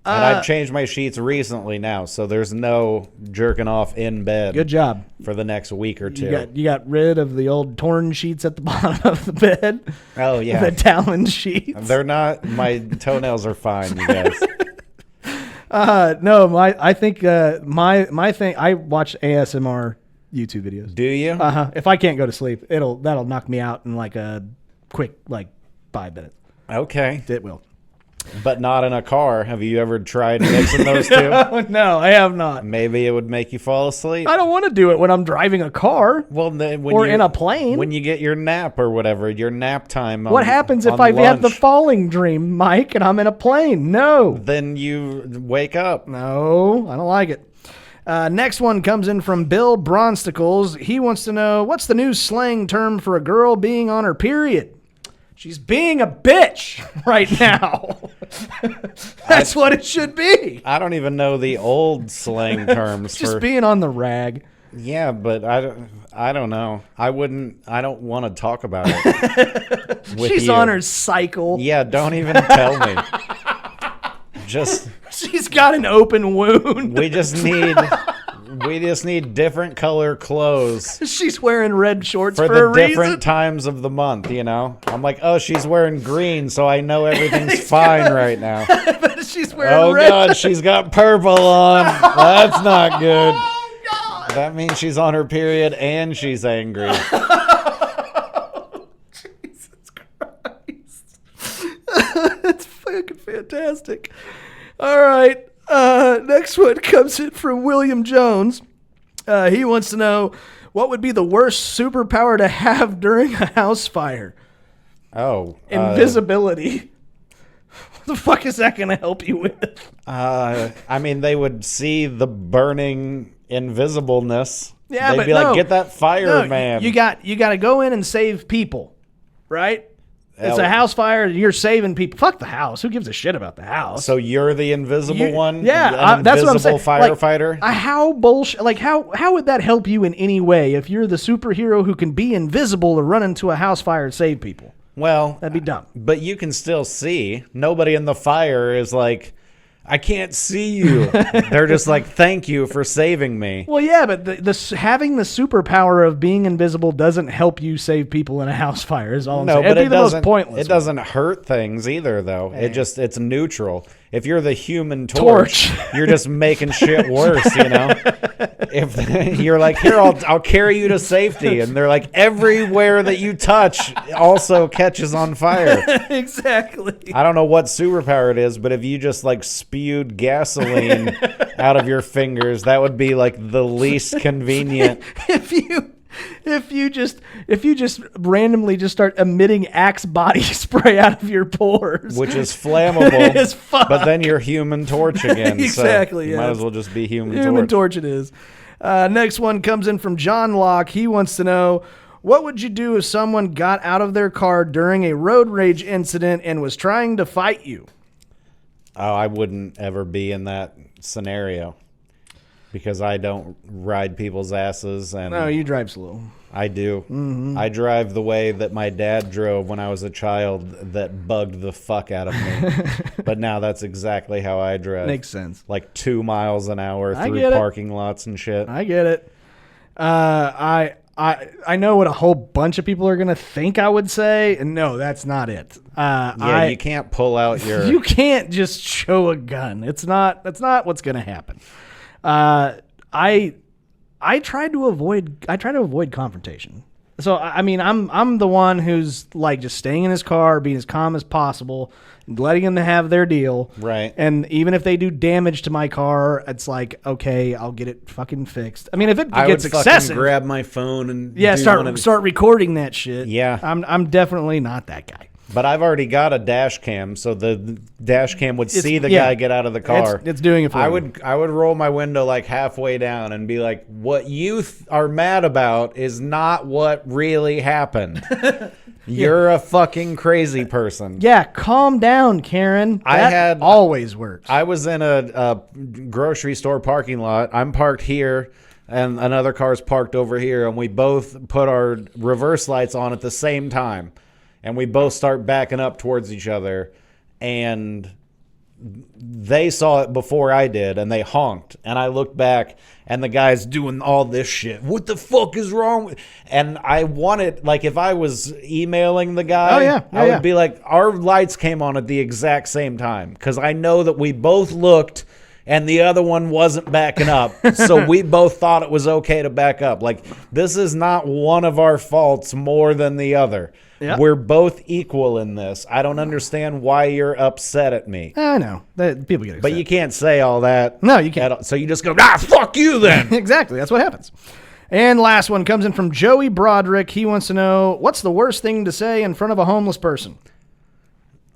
And I've changed my sheets recently now, so there's no jerking off in bed. Good job. For the next week or two. You got rid of the old torn sheets at the bottom of the bed. Oh, yeah. The Talon sheets. They're not, my toenails are fine, you guys. No, I think my thing, I watch ASMR YouTube videos. Do you? If I can't go to sleep, that'll knock me out in like a quick 5 minutes. Okay. It will. But not in a car. Have you ever tried mixing those two? No, I have not. Maybe it would make you fall asleep. I don't want to do it when I'm driving a car. Well, then when or you're- in a plane. When you get your nap or whatever, your nap time. What happens if I have the falling dream, Mike, and I'm in a plane? No. Then you wake up. No, I don't like it. Next one comes in from Bill Bronsticles. He wants to know, what's the new slang term for a girl being on her period? She's being a bitch right now. That's what it should be. I don't even know the old slang terms Just for being on the rag. Yeah, but I don't know. I don't want to talk about it. She's on her cycle. Yeah, don't even tell me. She's got an open wound. We just need different color clothes She's wearing red shorts for the a different reason. times of the month, you know? I'm like, oh, she's wearing green, so I know everything's fine right now. But she's wearing Oh, red. God, she's got purple on. That's not good. Oh, God. That means she's on her period and she's angry. Jesus Christ. That's fucking fantastic. All right. Next one comes in from William Jones. He wants to know, what would be the worst superpower to have during a house fire? Oh. Invisibility. What the fuck is that going to help you with? I mean, they would see the burning invisibleness. Yeah, They'd but be no. like, get that fire, No, man. You got to go in and save people, right? It's a house fire. You're saving people. Fuck the house. Who gives a shit about the house? So you're the invisible one? Yeah, An that's what I'm saying. invisible firefighter? Like, how bullshit? Like how would that help you in any way if you're the superhero who can be invisible to run into a house fire and save people? Well, That'd be dumb. but you can still see. Nobody in the fire is like, I can't see you. They're just like, thank you for saving me. Well, yeah, but having the superpower of being invisible doesn't help you save people in a house fire. Is all I'm No, saying. but It'd be it the most doesn't. pointless. It doesn't hurt things either, though. Eh. It's neutral. If you're the Human Torch. You're just making shit worse. You know. If you're like, here, I'll carry you to safety, and they're like, everywhere that you touch also catches on fire. Exactly. I don't know what superpower it is, but if you just like spewed gasoline out of your fingers, that would be like the least convenient. If you just randomly just start emitting Axe body spray out of your pores, Which is flammable, As fuck. but then you're Human Torch again. Exactly, So you yeah. might as well just be Human Human Torch. Torch it is. Next one comes in from John Locke. He wants to know, what would you do if someone got out of their car during a road rage incident and was trying to fight you? Oh, I wouldn't ever be in that scenario because I don't ride people's asses, and No, you drive slow. I do. Mm-hmm. I drive the way that my dad drove when I was a child that bugged the fuck out of me. But now that's exactly how I drive. Makes sense. Like 2 miles an hour I through get it. parking lots and shit. I get it. I know what a whole bunch of people are gonna think I would say, and no, that's not it. Yeah, you can't pull out your... You can't just show a gun. That's not what's gonna happen. I try to avoid confrontation. So I mean, I'm the one who's like just staying in his car, being as calm as possible, letting them have their deal. Right. And even if they do damage to my car, it's like, okay, I'll get it fucking fixed. I mean, if it I gets would fucking excessive, grab my phone and yeah, do start one of- start recording that shit. Yeah. I'm definitely not that guy. But I've already got a dash cam, so the dash cam would see the yeah. guy get out of the car. It's doing it for I me. would roll my window like halfway down and be like, "What you are mad about is not what really happened. You're a fucking crazy person." Yeah, calm down, Karen. That always works. I was in a grocery store parking lot. I'm parked here, and another car's parked over here, and we both put our reverse lights on at the same time. And we both start backing up towards each other, and they saw it before I did, and they honked. And I looked back, and the guy's doing all this shit. What the fuck is wrong with? And I wanted, like, if I was emailing the guy, I would be like, our lights came on at the exact same time, because I know that we both looked, and the other one wasn't backing up. So we both thought it was okay to back up. Like, this is not one of our faults more than the other. Yep. We're both equal in this. I don't understand why you're upset at me. I know. People get upset. But you can't say all that. No, you can't. So you just go, fuck you then. Exactly. That's what happens. And last one comes in from Joey Broderick. He wants to know, what's the worst thing to say in front of a homeless person?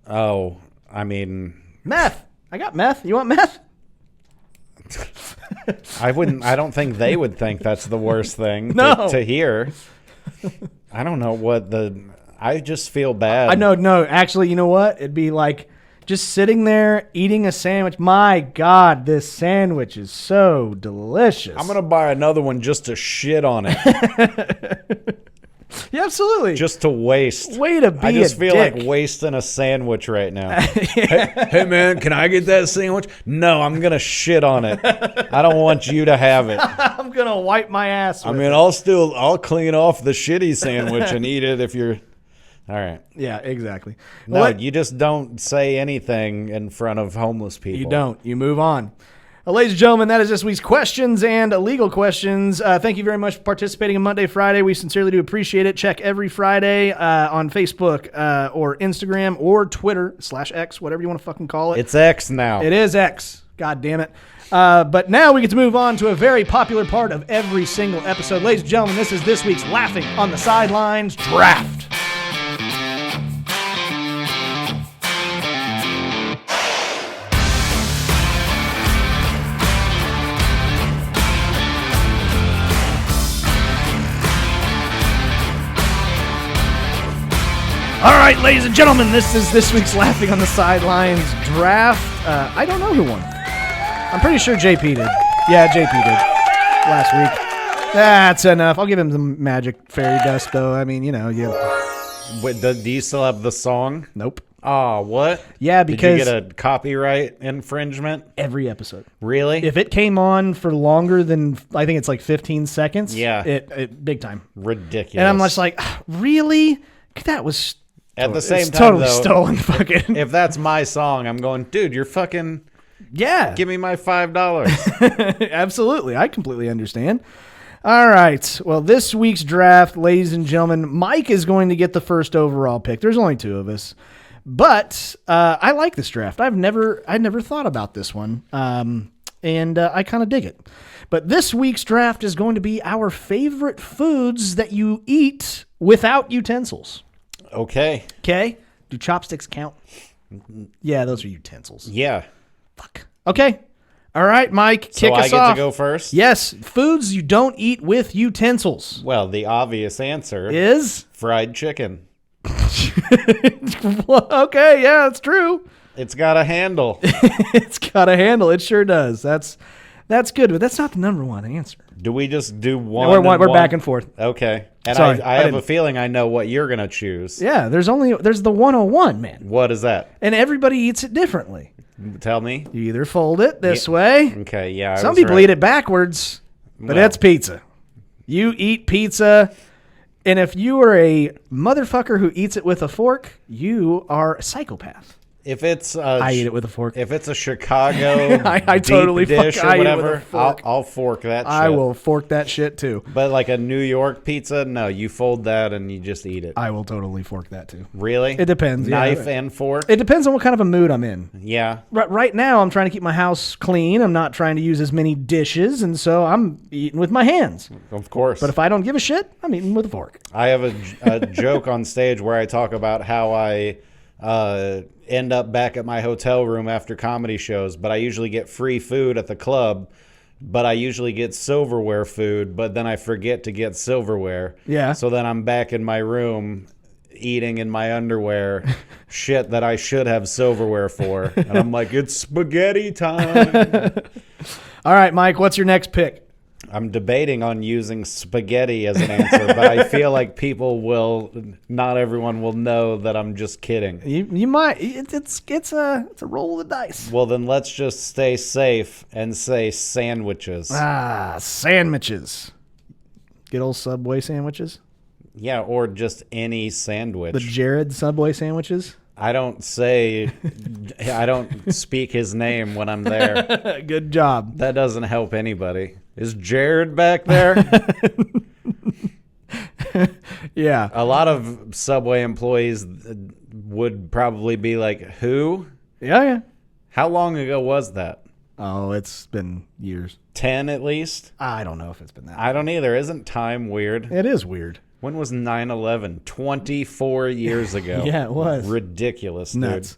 Oh, I mean... Meth. I got meth. You want meth? I don't think they would think that's the worst thing to hear. I don't know I just feel bad. I know. No, actually, you know what? It'd be like just sitting there eating a sandwich. My God, this sandwich is so delicious. I'm going to buy another one just to shit on it. Yeah, absolutely. Just to waste. Way to be I just feel dick. like wasting a sandwich right now. Hey, man, can I get that sandwich? No, I'm going to shit on it. I don't want you to have it. I'm going to wipe my ass with it. I'll clean off the shitty sandwich and eat it if you're... All right. Yeah, exactly. No, you just don't say anything in front of homeless people. You don't. You move on. Ladies and gentlemen, that is this week's questions and legal questions. Thank you very much for participating in Monday, Friday. We sincerely do appreciate it. Check every Friday on Facebook or Instagram or Twitter /X, whatever you want to fucking call it. It's X now. It is X. God damn it. But now we get to move on to a very popular part of every single episode. Ladies and gentlemen, this is this week's Laughing on the Sidelines Draft. All right, ladies and gentlemen, this is this week's Laughing on the Sidelines Draft. I don't know who won. I'm pretty sure JP did. Yeah, JP did last week. That's enough. I'll give him some magic fairy dust, though. I mean, you know, Wait, do you still have the song? Nope. Oh, what? Yeah, because... Did you get a copyright infringement? Every episode. Really? If it came on for longer than, I think it's like 15 seconds. Yeah. It big time. Ridiculous. And I'm just like, really? That was... At the same time, totally though, stolen fucking... If that's my song, I'm going, dude, you're fucking... Yeah. Give me my $5. Absolutely. I completely understand. All right. Well, this week's draft, ladies and gentlemen, Mike is going to get the first overall pick. There's only two of us. But I like this draft. I never thought about this one. And I kind of dig it. But this week's draft is going to be our favorite foods that you eat without utensils. Okay. Okay. Do chopsticks count? Yeah, those are utensils. Yeah. Fuck. Okay. All right, Mike, kick us off. So I get to go first? Yes. Foods you don't eat with utensils. Well, the obvious answer is fried chicken. Okay, yeah, that's true. It's got a handle. It's got a handle. It sure does. That's good, but that's not the number one answer. Do we just do one? We're back and forth. Okay. And Sorry, I have a feeling I know what you're going to choose. Yeah, there's the 101, man. What is that? And everybody eats it differently. Tell me. You either fold it this way. Okay, yeah. Some people eat it backwards, but that's pizza. You eat pizza, and if you are a motherfucker who eats it with a fork, you are a psychopath. If it's I eat it with a fork. If it's a Chicago I deep totally dish or I eat it with a whatever, fork. I'll fork that shit. I will fork that shit too. But like a New York pizza, no, you fold that and you just eat it. I will totally fork that too. Really? It depends. Knife yeah. and fork? It depends on what kind of a mood I'm in. Yeah. Right now, I'm trying to keep my house clean. I'm not trying to use as many dishes, and so I'm eating with my hands. Of course. But if I don't give a shit, I'm eating with a fork. I have a joke on stage where I talk about how I end up back at my hotel room after comedy shows, but I usually get free food at the club, but I usually get silverware food, but then I forget to get silverware. Yeah. So then I'm back in my room eating in my underwear shit that I should have silverware for. And I'm like, it's spaghetti time. All right, Mike, what's your next pick? I'm debating on using spaghetti as an answer, but I feel like not everyone will know that I'm just kidding. You might. It's a roll of the dice. Well, then let's just stay safe and say sandwiches. Sandwiches. Good old Subway sandwiches. Yeah, or just any sandwich. The Jared Subway sandwiches. I don't speak his name when I'm there. Good job. That doesn't help anybody. Is Jared back there? Yeah. A lot of Subway employees would probably be like, who? Yeah. How long ago was that? Oh, it's been years. 10 at least? I don't know if it's been that. I don't either. Isn't time weird? It is weird. When was 9/11? 24 years ago. Yeah, it was. Ridiculous, dude. Nuts.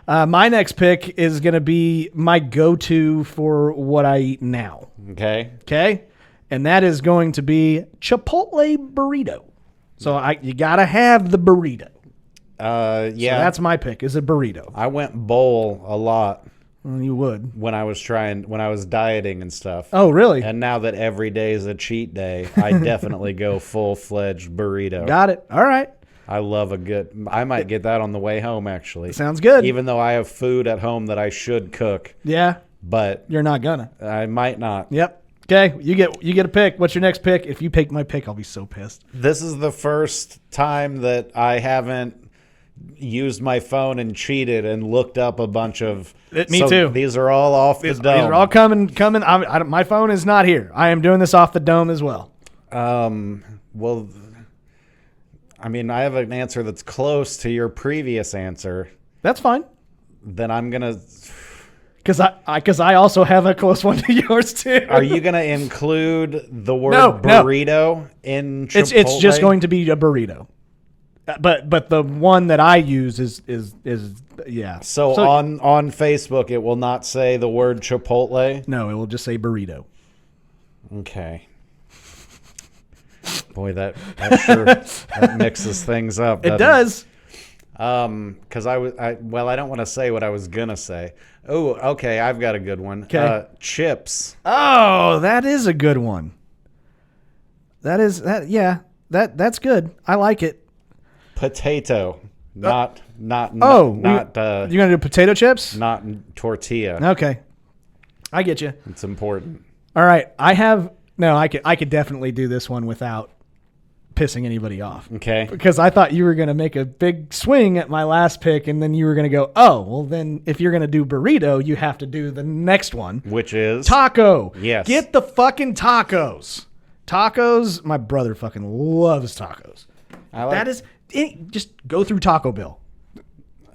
My next pick is going to be my go-to for what I eat now. Okay? And that is going to be Chipotle burrito. So you got to have the burrito. Yeah. So that's my pick, is a burrito. I went bowl a lot Well, you would. when I was dieting and stuff. Oh, really? And now that every day is a cheat day, I definitely go full-fledged burrito. Got it. All right. I love I might get that on the way home, actually. Sounds good. Even though I have food at home that I should cook, Yeah. but You're not gonna. I might not. Yep. Okay. You get a pick. What's your next pick? If you pick my pick, I'll be so pissed. This is the first time that I haven't used my phone and cheated and looked up a bunch of... Me too. These are all off the dome. These are all coming. My phone is not here. I am doing this off the dome as well. Well, I mean, I have an answer that's close to your previous answer. That's fine. Then I'm going to... Because I also have a close one to yours too. Are you going to include the word No. burrito in Chipotle? It's just going to be a burrito. But the one that I use is yeah. So on Facebook, it will not say the word Chipotle? No, it will just say burrito. Okay. Boy, that mixes things up. It does. Because I don't want to say what I was gonna say. Oh, okay, I've got a good one. Okay. Chips. Oh, that is a good one. That's good. I like it. Potato. Not you're gonna do potato chips? Not tortilla. Okay. I get you. It's important. All right. I could definitely do this one without pissing anybody off. Okay. Because I thought you were going to make a big swing at my last pick, and then you were going to go, oh, well, then if you're going to do burrito, you have to do the next one. Which is? Taco. Yes. Get the fucking tacos. Tacos, my brother fucking loves tacos. Just go through Taco Bell.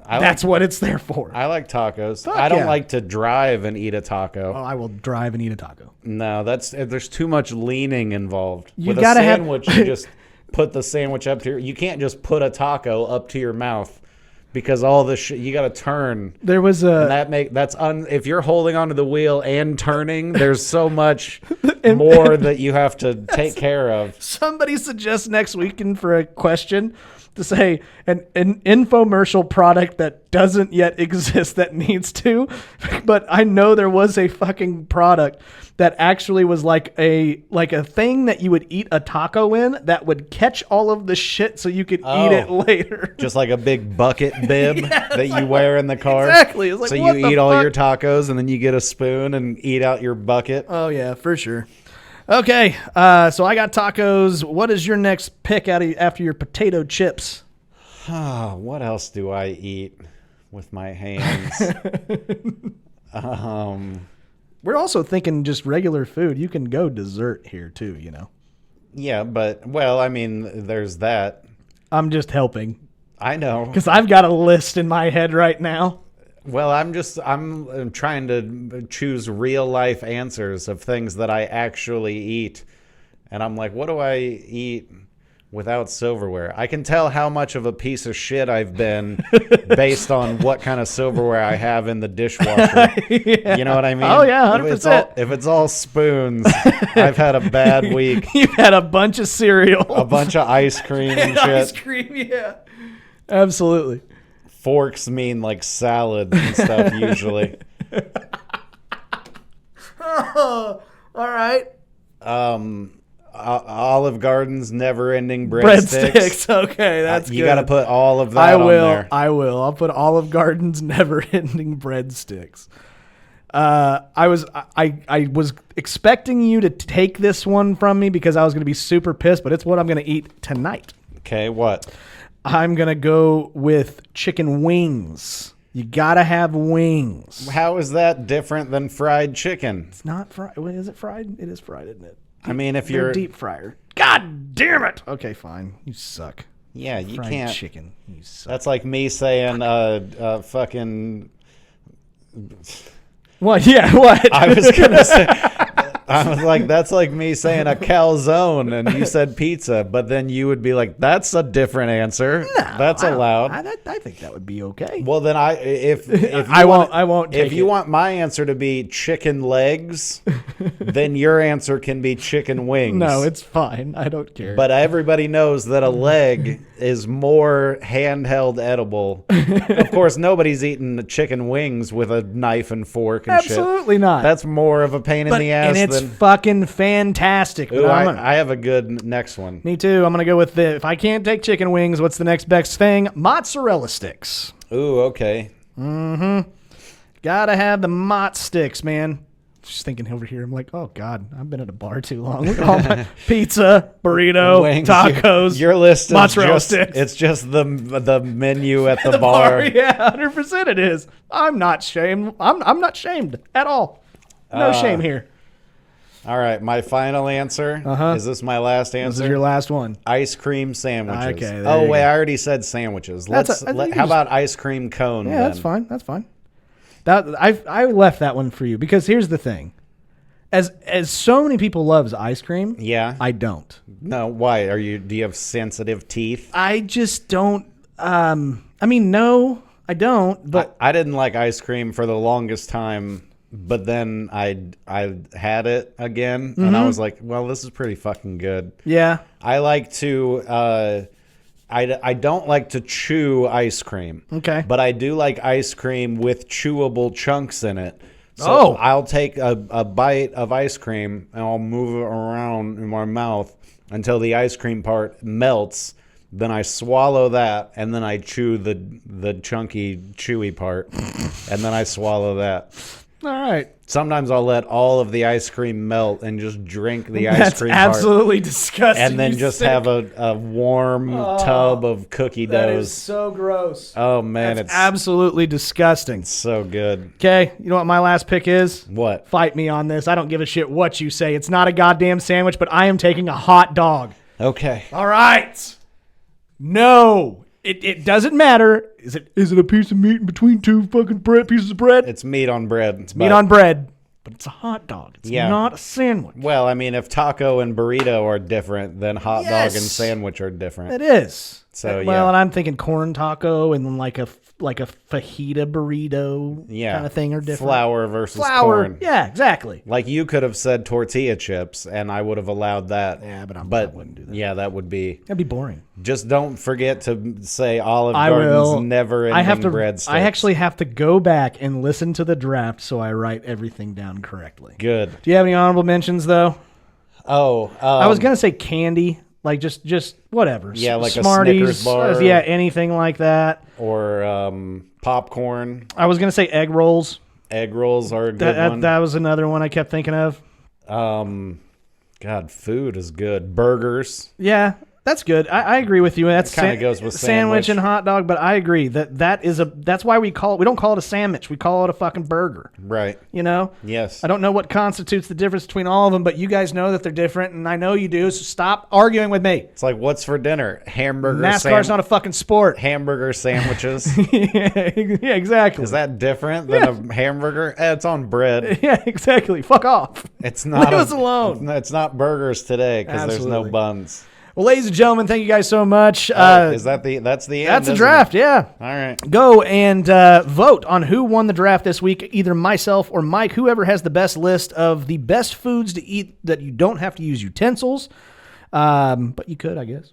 That's what it's there for. I like tacos. Fuck I don't yeah. like to drive and eat a taco. Oh, I will drive and eat a taco. No, there's too much leaning involved. You With gotta a have- sandwich, you just put the sandwich up to you can't just put a taco up to your mouth because all this shit you got to turn. There was if you're holding onto the wheel and turning, there's so much more that you have to take care of. somebody suggests next weekend for a question to say an infomercial product that doesn't yet exist that needs to, but I know there was a fucking product that actually was like a thing that you would eat a taco in that would catch all of the shit so you could eat it later. Just like a big bucket bib that you wear in the car. Exactly. It's like, so what you the eat all fuck? your tacos and then you get a spoon and eat out your bucket. Oh yeah, for sure. Okay, so I got tacos. What is your next pick after your potato chips? What else do I eat with my hands? We're also thinking just regular food. You can go dessert here too, you know. Yeah, but I mean, there's that. I'm just helping I know. because I've got a list in my head right now. Well, I'm trying to choose real life answers of things that I actually eat. And I'm like, what do I eat without silverware? I can tell how much of a piece of shit I've been based on what kind of silverware I have in the dishwasher. Yeah. You know what I mean? Oh, yeah, 100%. If it's all spoons, I've had a bad week. You've had a bunch of cereal. A bunch of ice cream and shit. Ice cream, yeah. Absolutely. Forks mean like salad and stuff usually. Oh, all right. Olive Garden's never-ending breadsticks. Breadsticks. Okay, that's you good. got to put all of that on there. I will. I'll put Olive Garden's never-ending breadsticks. I was expecting you to take this one from me because I was going to be super pissed, but it's what I'm going to eat tonight. Okay, what? I'm going to go with chicken wings. You got to have wings. How is that different than fried chicken? It's not fried. Wait, is it fried? It is fried, isn't it? I mean, if They're you're deep fryer. God God damn it. Okay, fine. You suck. Yeah, you Fried can't. chicken. You suck. That's like me saying, fucking. What? Yeah, what? I was gonna say. I was like, that's like me saying a calzone, and you said pizza, but then you would be like, that's a different answer. No, that's allowed. I think that would be okay. Well, then if you I won't take if you it. want my answer to be chicken legs, then your answer can be chicken wings. No, it's fine. I don't care. But everybody knows that a leg is more handheld edible. Of course, nobody's eating the chicken wings with a knife and fork and shit. Absolutely not. That's more of a pain in the ass and it's than. fucking fantastic. Ooh, I have a good next one. Me too. I'm gonna go with the. If I can't take chicken wings, what's the next best thing? Mozzarella sticks. Ooh, okay. Gotta have the mozz sticks, man. Just thinking over here, I'm like, oh god, I've been at a bar too long. Look at all my pizza, burrito, Wings. tacos. Your list is mozzarella just, sticks. it's just the menu at the, The bar. yeah, 100% it is. I'm not shamed. I'm not shamed at all. No shame here. All right, my final answer. Is this my last answer? This is your last one. Ice cream sandwiches. Okay, there Oh you wait, go. I already said sandwiches. I Let's. think you How just- about ice cream cone? Yeah, then? that's fine. That's fine. That I left that one for you because here's the thing. As so many people loves ice cream, Yeah. I don't. No, why are you? Do you have sensitive teeth? I just don't. I mean, no, I don't. But I didn't like ice cream for the longest time, but then I had it again, and I was like, well, this is pretty fucking good. yeah, I like to. I don't like to chew ice cream. Okay. But I do like ice cream with chewable chunks in it. So Oh. I'll take a bite of ice cream and I'll move it around in my mouth until the ice cream part melts. Then I swallow that, and then I chew the chunky, chewy part, and then I swallow that. all right. Sometimes I'll let all of the ice cream melt and just drink the ice That's cream part. absolutely disgusting. And then you just sick. have a warm tub of cookie That is doughs. so gross. Oh man, That's it's absolutely disgusting. so good. Okay, you know what my last pick is? What? Fight me on this. I don't give a shit what you say. It's not a goddamn sandwich, but I am taking a hot dog. Okay. All right. No, it doesn't matter. Is it a piece of meat in between two fucking pieces of bread? It's meat on bread. It's meat on bread, but it's a hot dog. It's Yeah. not a sandwich. Well, I mean, if taco and burrito are different, then hot dog and Yes. sandwich are different. It is. So, well, yeah. and I'm thinking corn taco and like a fajita burrito Yeah. kind of thing are different. Flour versus Flour. corn. Yeah, exactly. Like you could have said tortilla chips, and I would have allowed that. Yeah, but I wouldn't do that. Yeah, that would be. That'd be boring. Just don't forget to say Olive I Garden's will. never I have to. breadsticks. I actually have to go back and listen to the draft so I write everything down correctly. Good. Do you have any honorable mentions though? Oh, I was gonna say candy, like just whatever. Yeah, like a Smarties, Snickers bar. yeah, anything like that. Or popcorn. I was gonna say egg rolls. Egg rolls are a good one. That was another one I kept thinking of. God, food is good. Burgers. Yeah, that's good. I agree with you. That's Kinda goes with sandwich sandwich. and hot dog, but I agree that's why we don't call it a sandwich. We call it a fucking burger. Right. You know? Yes. I don't know what constitutes the difference between all of them, but you guys know that they're different, and I know you do. So stop arguing with me. It's like, what's for dinner? Hamburger. NASCAR's not a fucking sport. hamburger sandwiches. Yeah, exactly. Is that different than a hamburger? It's on bread. Yeah, exactly. Fuck off. It's not. Leave us alone. It's not burgers today because there's no Absolutely. buns. Well, ladies and gentlemen, thank you guys so much. Is that that's the end? That's the isn't draft, it? yeah. All right. Go and vote on who won the draft this week, either myself or Mike, whoever has the best list of the best foods to eat that you don't have to use utensils. But you could, I guess.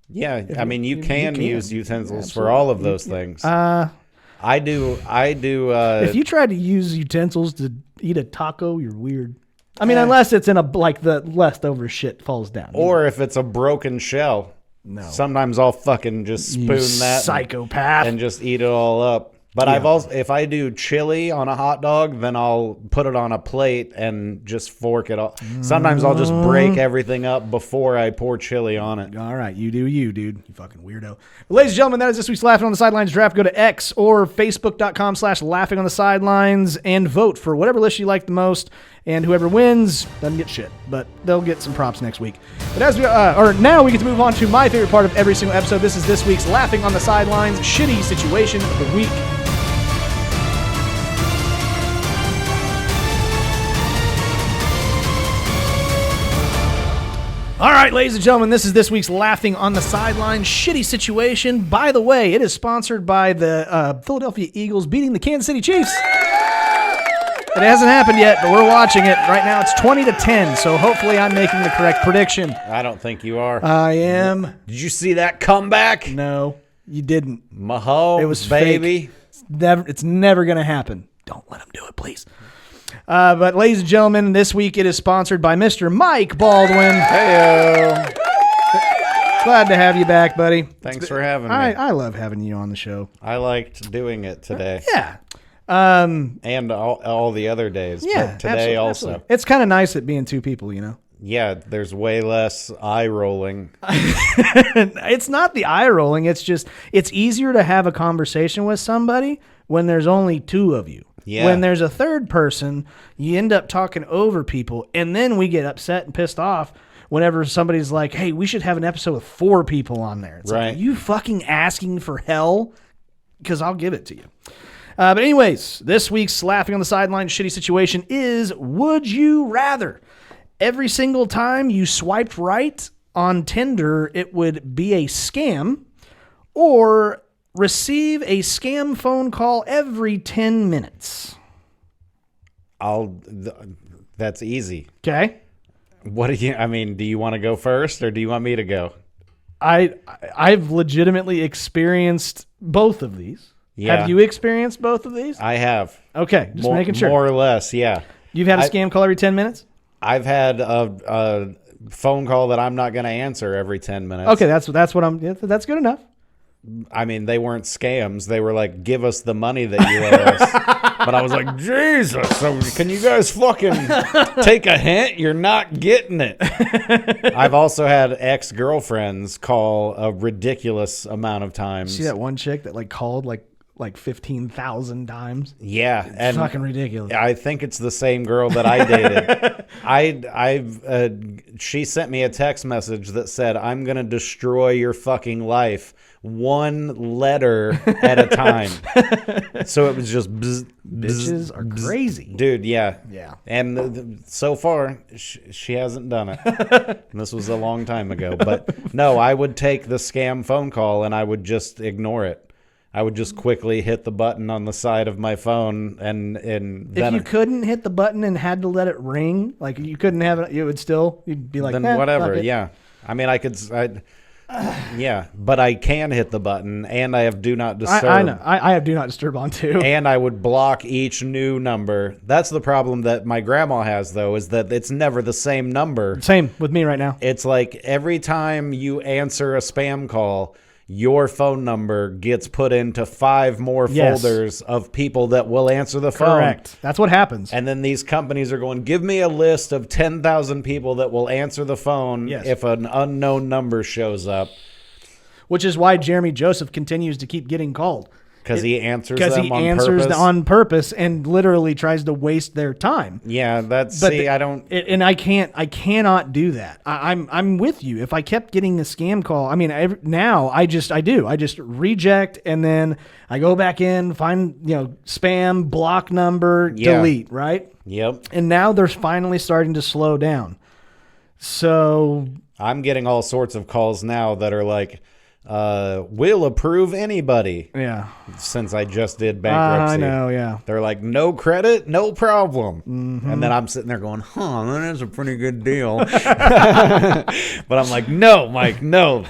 Yeah, I mean, you can use utensils for Absolutely. all of those things. I do. If you try to use utensils to eat a taco, you're weird. I mean, unless it's in the leftover shit falls down. Or if it's a broken shell. No. Sometimes I'll fucking just spoon You that psychopath. and just eat it all up. But I've also, if I do chili on a hot dog, then I'll put it on a plate and just fork it all. Sometimes I'll just break everything up before I pour chili on it. All right, you do you, dude. You fucking weirdo. Well, ladies and gentlemen, that is this week's Laughing on the Sidelines draft. Go to X or Facebook.com/Laughing on the Sidelines and vote for whatever list you like the most. And whoever wins doesn't get shit, but they'll get some props next week. But as we now we get to move on to my favorite part of every single episode. This is this week's Laughing on the Sidelines shitty situation of the week. All right, ladies and gentlemen, this is this week's Laughing on the Sidelines shitty situation. By the way, it is sponsored by the Philadelphia Eagles beating the Kansas City Chiefs. It hasn't happened yet, but we're watching it. Right now it's 20-10, so hopefully I'm making the correct prediction. I don't think you are. I am. Did you see that comeback? No, you didn't. Mahomes, It was baby. Fake. It's never going to happen. Don't let them do it, please. But ladies and gentlemen, this week it is sponsored by Mr. Mike Baldwin. Hey-o. Glad to have you back, buddy. Thanks for having me. I love having you on the show. I liked doing it today. Yeah. And all the other days. Yeah. But today also. Absolutely. It's kind of nice it being two people, you know? Yeah, there's way less eye rolling. It's not the eye rolling. It's just, it's easier to have a conversation with somebody when there's only two of you. Yeah. When there's a third person, you end up talking over people, and then we get upset and pissed off whenever somebody's like, hey, we should have an episode with 4 people on there. It's right. like, are you fucking asking for hell? Because I'll give it to you. But anyways, this week's Laughing on the Sidelines shitty situation is, would you rather every single time you swiped right on Tinder, it would be a scam, or receive a scam phone call every 10 minutes? That's easy. Okay. What do you want to go first, or do you want me to go? I've legitimately experienced both of these. Yeah. Have you experienced both of these? I have. Okay, just making sure. More or less, yeah. You've had a scam call every 10 minutes? I've had a phone call that I'm not going to answer every 10 minutes. Okay, that's good enough. I mean, they weren't scams. They were like, give us the money that you owe us. But I was like, Jesus, so can you guys fucking take a hint? You're not getting it. I've also had ex-girlfriends call a ridiculous amount of times. See that one chick that called like 15,000 times? Yeah. It's fucking ridiculous. I think it's the same girl that I dated. She sent me a text message that said, I'm going to destroy your fucking life one letter at a time. So it was just bzz, Bitches are crazy. dude. Yeah. Yeah. And so far she hasn't done it. This was a long time ago, but no, I would take the scam phone call and I would just ignore it. I would just quickly hit the button on the side of my phone, and if then you couldn't hit the button and had to let it ring, like you couldn't have it, you'd be like, then whatever. fuck it. Yeah. I mean, yeah, but I can hit the button, and I have do not disturb. I know. I have do not disturb on too. And I would block each new number. That's the problem that my grandma has, though, is that it's never the same number. Same with me right now. It's like every time you answer a spam call, your phone number gets put into 5 more folders of people that will answer the phone. Correct. That's what happens. And then these companies are going, give me a list of 10,000 people that will answer the phone if an unknown number shows up. Which is why Jeremy Joseph continues to keep getting called. Because he answers on purpose and literally tries to waste their time. Yeah, I cannot do that. I'm with you. If I kept getting a scam call, I mean, I just reject, and then I go back in, find spam, block number, delete, right? Yep. And now they're finally starting to slow down. So I'm getting all sorts of calls now that are like, will approve anybody. Yeah. Since I just did bankruptcy. I know, yeah. They're like, no credit, no problem. Mm-hmm. And then I'm sitting there going, that is a pretty good deal. But I'm like, no, Mike, no.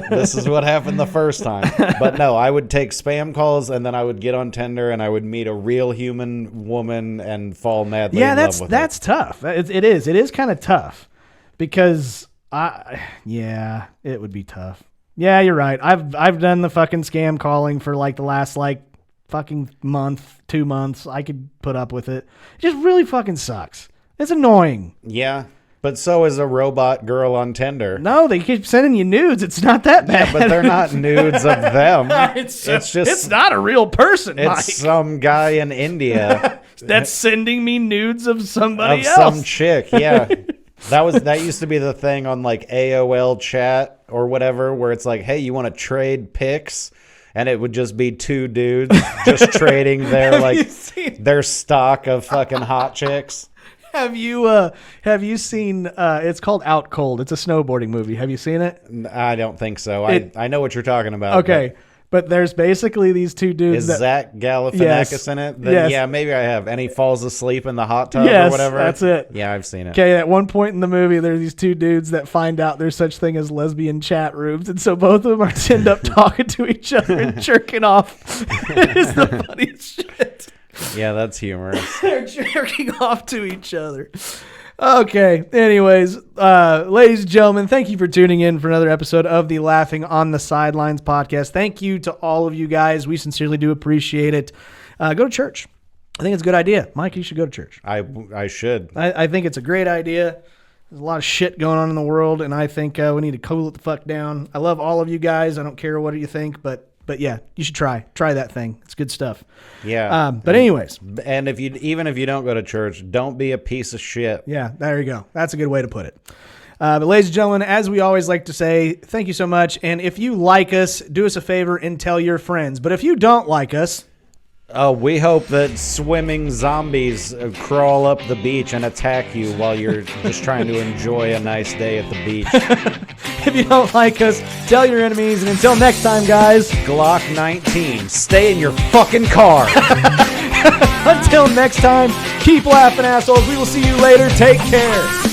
This is what happened the first time. But no, I would take spam calls, and then I would get on Tinder, and I would meet a real human woman and fall madly in love with her. That's tough. It is kind of tough, because it would be tough. Yeah, you're right. I've done the fucking scam calling for the last fucking month, 2 months. I could put up with it. It just really fucking sucks. It's annoying. Yeah. But so is a robot girl on Tinder. No, they keep sending you nudes. It's not that bad. Yeah, but they're not nudes of them. It's just it's not a real person, it's Mike. some guy in India That's sending me nudes of somebody of else. some chick. Yeah. That used to be the thing on like AOL chat or whatever, where it's like, hey, you want to trade pics? And it would just be two dudes just trading their stock of fucking hot chicks. Have you seen it's called Out Cold. It's a snowboarding movie. Have you seen it? I don't think so. I know what you're talking about. Okay. But there's basically these two dudes. Is Zach Galifianakis in it? Then, yes. Yeah, maybe I have. And he falls asleep in the hot tub Yes, or whatever. that's it. Yeah, I've seen it. Okay, at one point in the movie, there's these two dudes that find out there's such thing as lesbian chat rooms, and so both of them end up talking to each other and jerking off. It is the funniest shit. Yeah, that's humorous. They're jerking off to each other. Okay. Anyways, ladies and gentlemen, thank you for tuning in for another episode of the Laughing on the Sidelines podcast. Thank you to all of you guys. We sincerely do appreciate it. Go to church. I think it's a good idea. Mike, you should go to church. I should. I think it's a great idea. There's a lot of shit going on in the world, and I think we need to cool it the fuck down. I love all of you guys. I don't care what you think, but yeah, you should try that thing. It's good stuff. Yeah. But anyways, and even if you don't go to church, don't be a piece of shit. yeah, there you go. That's a good way to put it. But ladies and gentlemen, as we always like to say, thank you so much. And if you like us, do us a favor and tell your friends. But if you don't like us, Oh, we hope that swimming zombies crawl up the beach and attack you while you're just trying to enjoy a nice day at the beach. if you don't like us, tell your enemies. And until next time, guys. Glock 19, stay in your fucking car. Until next time, keep laughing, assholes. We will see you later. Take care.